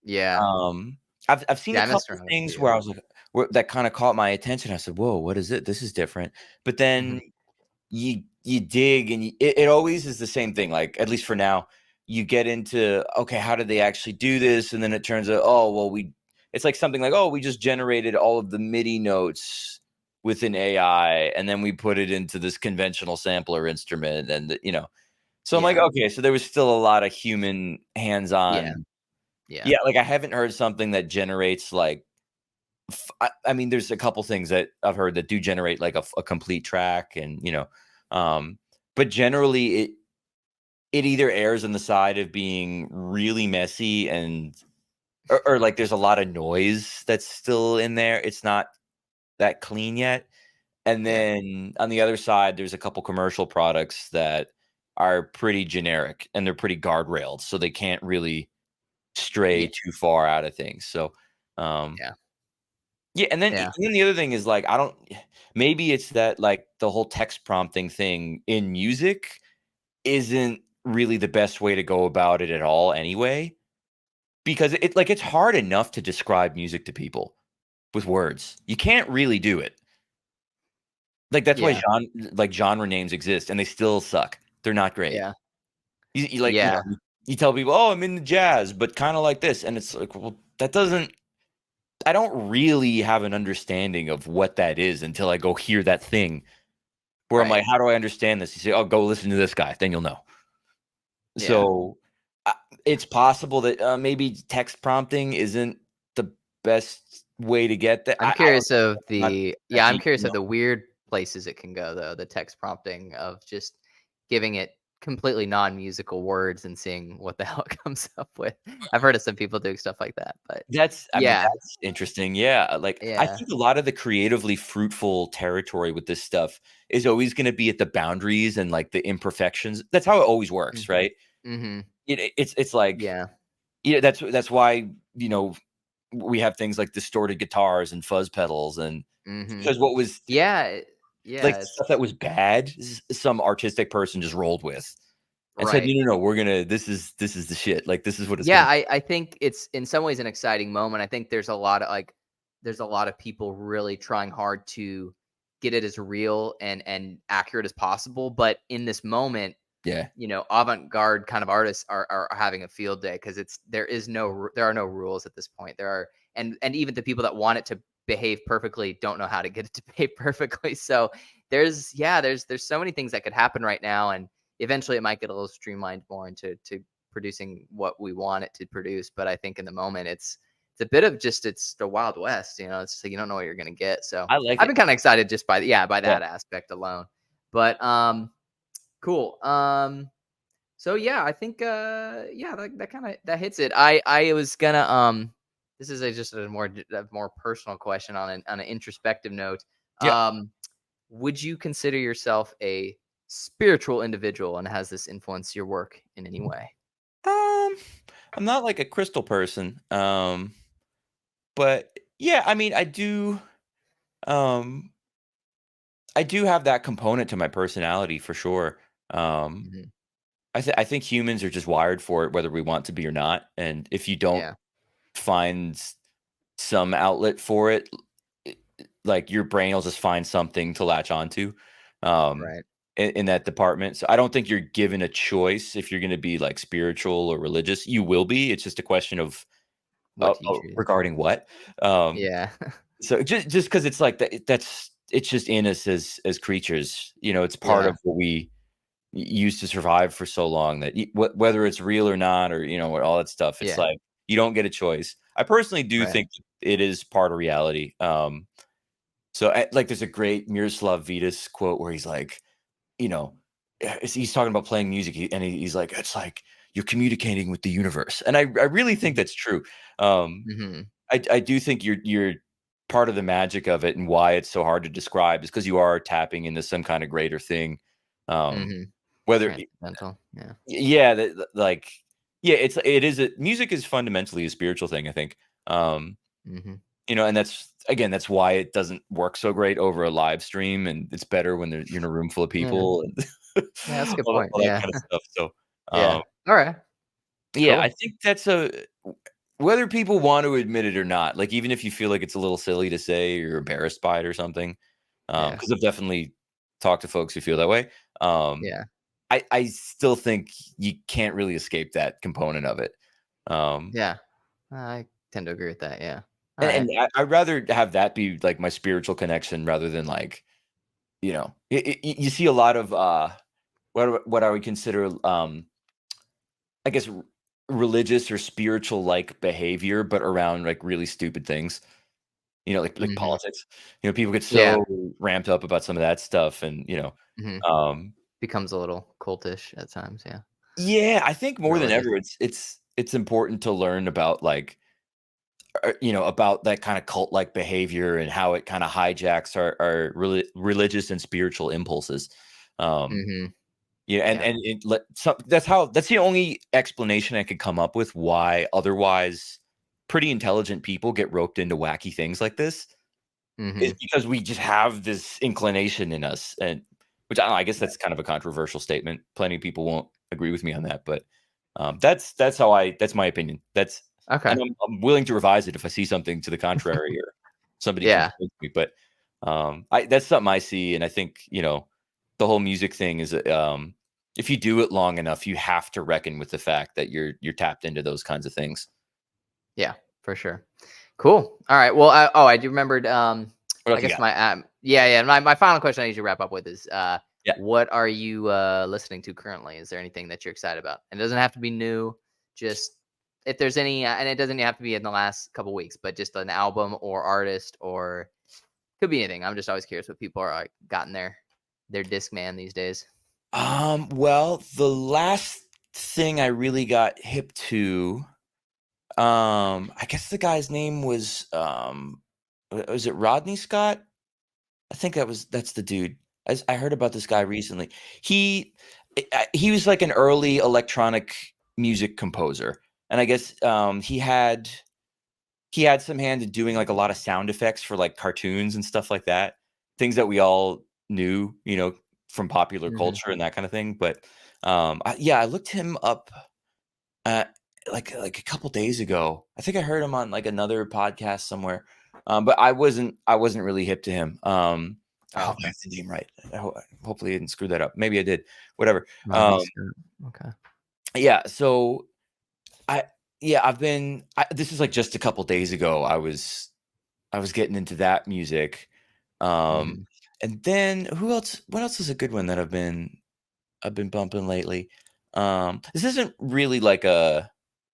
yeah,
Um, I've seen a
yeah. I messed
couple
around with it
things
too.
where I was like, that kind of caught my attention. I said, "Whoa, what is it? This is different." But then
Mhm.
you dig, and it always is the same thing. Like, at least for now, you get into, okay, how did they actually do this? And then it turns out, oh well, it's like something like, oh, we just generated all of the MIDI notes with an AI, and then we put it into this conventional sampler instrument, and so I'm like,
Yeah,
okay, so there was still a lot of human
yeah,
hands-on.
yeah,
Yeah, like I haven't heard something that generates like I mean, there's a couple things that I've heard that do generate like a complete track, and um, but generally it either errs on the side of being really messy, and or like there's a lot of noise that's still in there. It's not that clean yet. And
yeah,
then on the other side, there's a couple commercial products that are pretty generic, and they're pretty guardrailed, so they can't really stray
yeah,
too far out of things. So, um,
yeah,
yeah, and then
yeah, yeah,
genre names exist, and they still suck. They're not great.
yeah,
You like,
yeah.
you tell people, "Oh, I'm into jazz, but kinda like this," and it's like, well, that doesn't I don't really have an understanding of what that is until I go hear that thing where I'm
Right.
like, "How do I understand this?" You say, "Oh, go listen to this guy, then you'll know."
Yeah.
So, uh, it's possible that, maybe text prompting isn't the best way to get that.
I'm
I don't
curious of
I'm not
the
that
yeah, I'm
deep,
curious of the weird places it can go, though, the text prompting of just giving it completely non-musical words and seeing what the hell it comes up with. I've heard of some people doing stuff like that, but
I mean,
yeah,
that's interesting, yeah, like, I
yeah,
think a lot of the creatively fruitful territory with this stuff is always gonna be at the boundaries and, like, the imperfections. That's how it always works,
mhm,
right?
mhm,
It's like,
yeah,
that's why, we have things like distorted guitars and fuzz pedals, and
mhm.
because what was
Yeah,
like,
yeah, it's
stuff that was bad, some artistic person just rolled with and said,
right.
"No, no, no, we're gonna this is the shit, like, this is what it's
Yeah,
gonna."
I think it's in some ways an exciting moment. I think there's a lot of people really trying hard to get it as real and accurate as possible, but in this moment,
Yeah.
avant-garde kind of artists are having a field day, because there are no rules at this point. There are and even the people that want it to behave perfectly don't know how to get it to behave perfectly. So there's so many things that could happen right now, and eventually it might get a little streamlined more into to producing what we want it to produce. But I think in the moment it's a bit of just it's the Wild West. It's just like you don't know what you're gonna get. So
I like
I've
it.
been kind of excited just by
Yeah.
that aspect alone. But cool. So yeah, I think yeah, that kind of that hits it. I was gonna this is just a more personal question on an introspective note.
Yeah.
Would you consider yourself a spiritual individual, and has this influenced your work in any way?
Um, I'm not like a crystal person. But yeah, I mean, um, I do have that component to my personality for sure. Um,
Mhm.
I think humans are just wired for it, whether we want to be or not. And if you don't
Yeah,
find some outlet for it, i- like your brain will just find something to latch onto, um,
right.
in that department. So I don't think you're given a choice if you're going to be like spiritual or religious. You will be. It's just a question of
What do you choose?
regarding what. Um,
Yeah.
so just because it's like that, that's it's just in us as creatures. It's part
Yeah,
of what we used to survive for so long that whether it's real or not, or all that stuff, it's
yeah,
like you don't get a choice. I personally do
right.
think it is part of reality. So like there's a great Miroslav Vitas quote where he's like, he's talking about playing music, and he's like, it's like you're communicating with the universe, and I really think
Mhm,
that's true. Um,
mhm,
I do think you're part of the magic of it, and why it's so hard to describe is because you are tapping into some kind of greater thing. Um,
mhm.
whether
Transcendental, yeah.
yeah, like yeah, music is fundamentally a spiritual thing, I think. Um,
Mhm.
and that's why it doesn't work so great over a live stream, and it's better when you're in a room full of
Yeah.
people and
Yeah, that's a good
all,
point,
all that
yeah.
kind of stuff. So,
Yeah.
um,
Alright,
yeah, I
cool.
think that's whether people want to admit it or not, like, even if you feel like it's a little silly to say, or you're embarrassed by it or something,
Yeah,
because I've definitely talked to folks who feel that way. Um,
yeah,
I still think you can't really escape that component of it. Um,
yeah. I tend to agree with that, yeah. Alright.
and I'd rather have that be like my spiritual connection rather than like, you see a lot of what I would consider, I guess, religious or spiritual like behavior, but around like really stupid things. Like
Mhm.
politics. People get
Yeah,
so ramped up about some of that stuff, and
mhm.
um,
Becomes a little cultish at times, yeah.
yeah, I think more than
Religious.
ever, it's important to learn about like, about that kind of cult like behavior and how it kind of hijacks our religious and spiritual impulses. Um,
Mhm.
Yeah, and
Yeah.
that's the only explanation I could come up with why otherwise pretty intelligent people get roped into wacky things like this, is
Mhm.
because we just have this inclination in us, and which I don't know, I guess
Right.
that's kind of a controversial statement. Plenty of people won't agree with me on that, but that's my opinion. And
Okay.
I'm willing to revise it if I see something to the contrary, or somebody can
Yeah.
convince me. But I that's something I see, and I think the whole music thing is, if you do it long enough, you have to reckon with the fact that you're tapped into those kinds of things.
Yeah, for sure. Cool. Alright, well, I do remembered,
What
I
else you
guess
got?
my final question I usually wrap up with is,
Yeah.
what are you, listening to currently? Is there anything that you're excited about? And it doesn't have to be new, just if there's any, and it doesn't have to be in the last couple weeks, but just an album or artist, or could be anything. I'm just always curious what people are, like, gotten their Discman these days.
Well, the last thing I really got hip to, I guess the guy's name was, was it Rodney Scott? I think that's the dude. I heard about this guy recently. He he was like an early electronic music composer, and I guess he had some hand in doing like a lot of sound effects for like cartoons and stuff like that. Things that we all knew, from popular
Mhm.
culture and that kind of thing. But yeah, I looked him up uh, like a couple days ago. I think I heard him on like another podcast somewhere. But I wasn't really hip to him. I
Oh,
hope I
okay.
have the name right. Hopefully I didn't screw that up. Maybe I did. Whatever.
Rodney Scott. Okay.
Yeah. So I yeah, this is like just a couple days ago. I was getting into that music. Um,
Mhm.
and then who else? What else is a good one that I've been bumping lately? This isn't really like an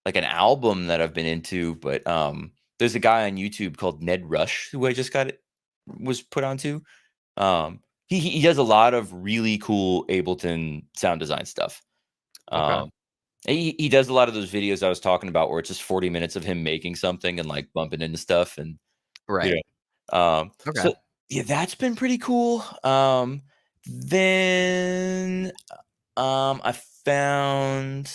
album that I've been into, but there's a guy on YouTube called Ned Rush who I just was put onto. He does a lot of really cool Ableton sound design stuff.
Okay.
Um, he does a lot of those videos I was talking about where it's just 40 minutes of him making something and like bumping into stuff, and you
Right.
know. So
Okay.
yeah, that's been pretty cool. Then I found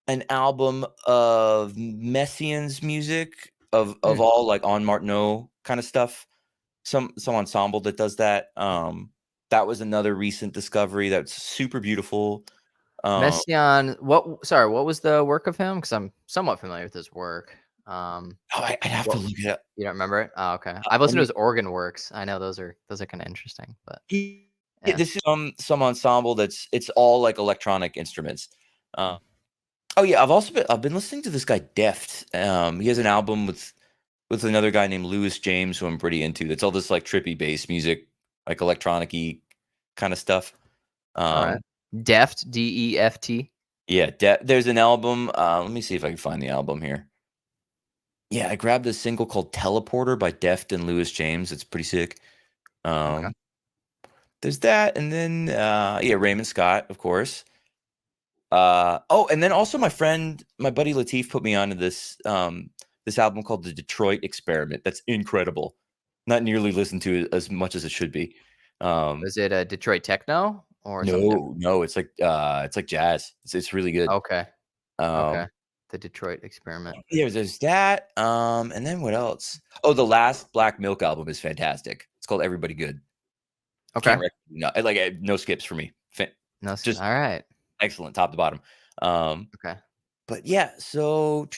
an album of Messiaen's music of
Mm.
all like on Martineau kind of stuff. Some ensemble that does that. That was another recent discovery that's super beautiful. Um,
Messiaen, what was the work of him? Because I'm somewhat familiar with his work.
I'd have to
What
look it up.
you don't remember it? Oh, okay. I've listened
Let
to
me
his organ works. I know those are kinda interesting, but
Yeah,
yeah.
this is some ensemble that's it's all like electronic instruments.
Mm.
Oh yeah, I've been listening to this guy Deft. He has an album with another guy named Lewis James who I'm pretty into. That's all this like trippy bass music, like electronic-y kind of stuff.
Alright.
Um,
Deft, Deft?
yeah, there's an album. Let me see if I can find the album here. Yeah, I grabbed a single called Teleporter by Deft and Lewis James. It's pretty sick.
Okay.
Um, there's that, and then yeah, Raymond Scott, of course. Oh, and then also my buddy Latif put me onto this album called The Detroit Experiment. That's incredible. Not nearly listened to as much as it should be. Um,
Is it a Detroit techno or something different?
no, it's like jazz. It's really good.
Okay, okay.
Um,
The Detroit Experiment.
yeah, there's that. And then what else? Oh, the last Black Milk album is fantastic. It's called Everybody Good.
Okay.
Can't recommend no, like no skips for me.
No, s
Just
alright.
excellent, top to bottom. Um,
Okay.
But yeah, so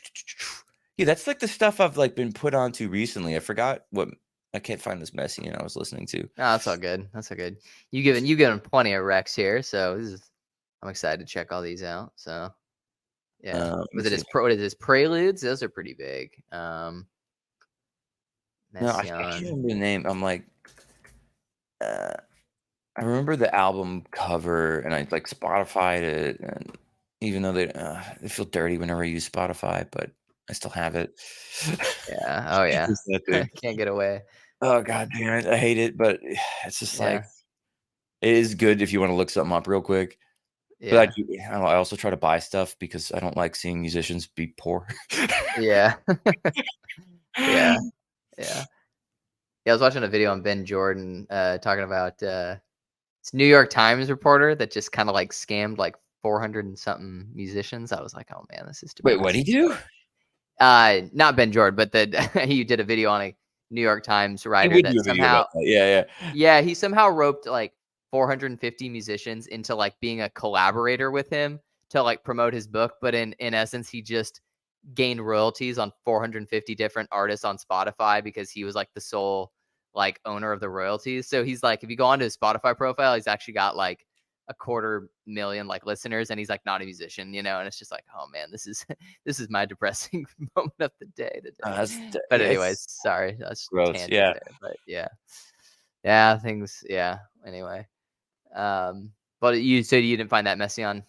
yeah, that's like the stuff I've like been put onto recently. I forgot what I can't find this messy and I was listening to.
No, that's all good. That's all good. You given plenty of recs here, so I'm excited to check all these out. So yeah.
Let me
Was it
see.
what is his preludes? Those are pretty big.
No, I can't
Messiaen.
remember the name. I'm like, uh, I remember the album cover and I like Spotify'd it, and even though they feel dirty whenever I use Spotify, but I still have it.
Yeah. Oh yeah.
It's that thing.
Can't get away.
Oh god damn it, I hate it, but it's just like
Yeah.
it is good if you want to look something up real quick. But
Yeah.
I don't know, I also try to buy stuff because I don't like seeing musicians be poor.
Yeah. Yeah. Yeah. Yeah, I was watching a video on Ben Jordan, talking about, this New York Times reporter that just kinda, like, scammed, like, 400 and something musicians. I was like, "Oh, man, this is
Wait, what'd he
depressing."
do?
Not Ben Jordan, but he did a video on a New York Times
He
writer
would
that
do a video about
somehow
that. Yeah, yeah.
yeah, he somehow roped, like, 450 musicians into, like, being a collaborator with him to, like, promote his book, but in essence, he just gained royalties on 450 different artists on Spotify because he was, like, the sole, like, owner of the royalties. So he's like, if you go onto his Spotify profile, he's actually got, like, a quarter million, like, listeners, and he's, like, not a musician, and it's just like, "Oh, man, this is this is my depressing moment of the day today." But
Yeah,
anyways,
it's
sorry, that's
gross.
tangent
Yeah.
there, but yeah. Yeah, things yeah, anyway. But you said you didn't find that
No,
Messiaen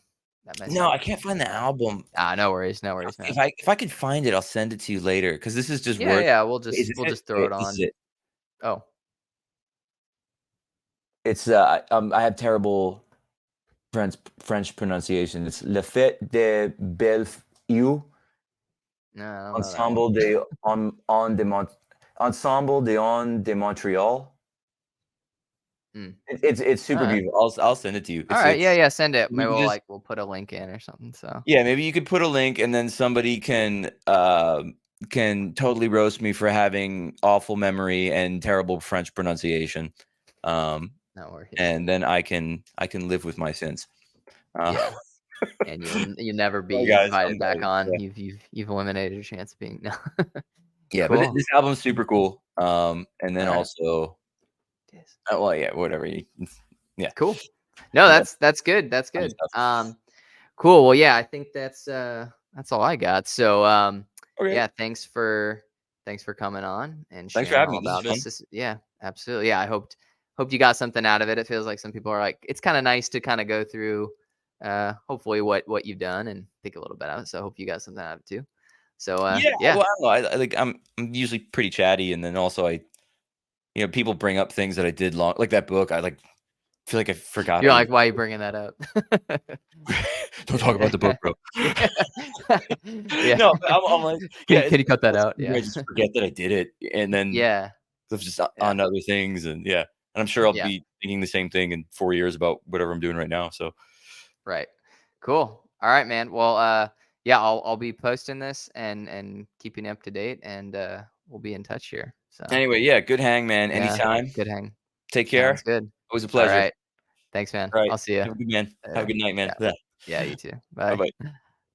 I
thing,
can't find the
so
album.
no worries,
If
man.
I can find it, I'll send it to you later because this is just
Yeah,
worth.
yeah,
Is
we'll
this it?
just throw
Wait,
it
this is
on.
it.
Oh,
It's I have terrible French pronunciation. It's Le Fête de Bellevue
no, I don't know that one.
Ensemble de on de Ensemble de On de Montreal.
Mm.
It's super
Alright.
beautiful. I'll send it to you.
Alright, yeah, yeah, send it.
You
Maybe
can
we'll,
just
like, we'll put a link in or something, so
yeah, maybe you could put a link and then somebody can totally roast me for having awful memory and terrible French pronunciation. Um,
no worries.
and then I can live with my sins. Uh,
Yeah, and you'll never
well,
be
guys,
invited back
yeah,
on. You've eliminated your chance of being no.
yeah, but
Cool.
this album's super cool. And then
Alright.
also,
Yes.
well, yeah, whatever. Yeah,
Cool. No,
yeah,
that's good, that's
kind of
good.
stuff.
Cool. Well, yeah, I think that's all I got. So,
Okay,
yeah, thanks for coming on and
thanks for
sharing
having
all
me. This is
about
fun.
this. Yeah, absolutely. Yeah, I hoped you got something out of it. It feels like some people are like, it's kind of nice to kind of go through, hopefully what you've done and think a little bit of it. So, I hope you got something out of it too. So,
Yeah,
yeah,
well, I don't know. I like I'm usually pretty chatty, and then also people bring up things that I did long, like that book. I like feel like I forgot
you're
I
like, why are you bringing that up?
don't talk about the book, bro.
Yeah, yeah.
No, but I'm like,
Can
yeah,
you can you cut that out?
I
Yeah,
just forget that I did it, and then
yeah.
just
Yeah.
on other things, and yeah, and I'm sure I'll
Yeah.
be thinking the same thing in 4 years about whatever I'm doing right now. So
Right. Cool. All right, man. Well, yeah, I'll be posting this and keeping you up to date, and we'll be in touch here. So
anyway, yeah, good hang, man.
yeah,
Anytime.
good hang.
Take
Sounds
care.
good.
Always a
All
pleasure.
right. Thanks, man.
All right.
I'll see you
Have a good man. Have a
later.
good night, man.
Yeah.
Yeah.
Yeah, you too.
Bye
Bye.
bye.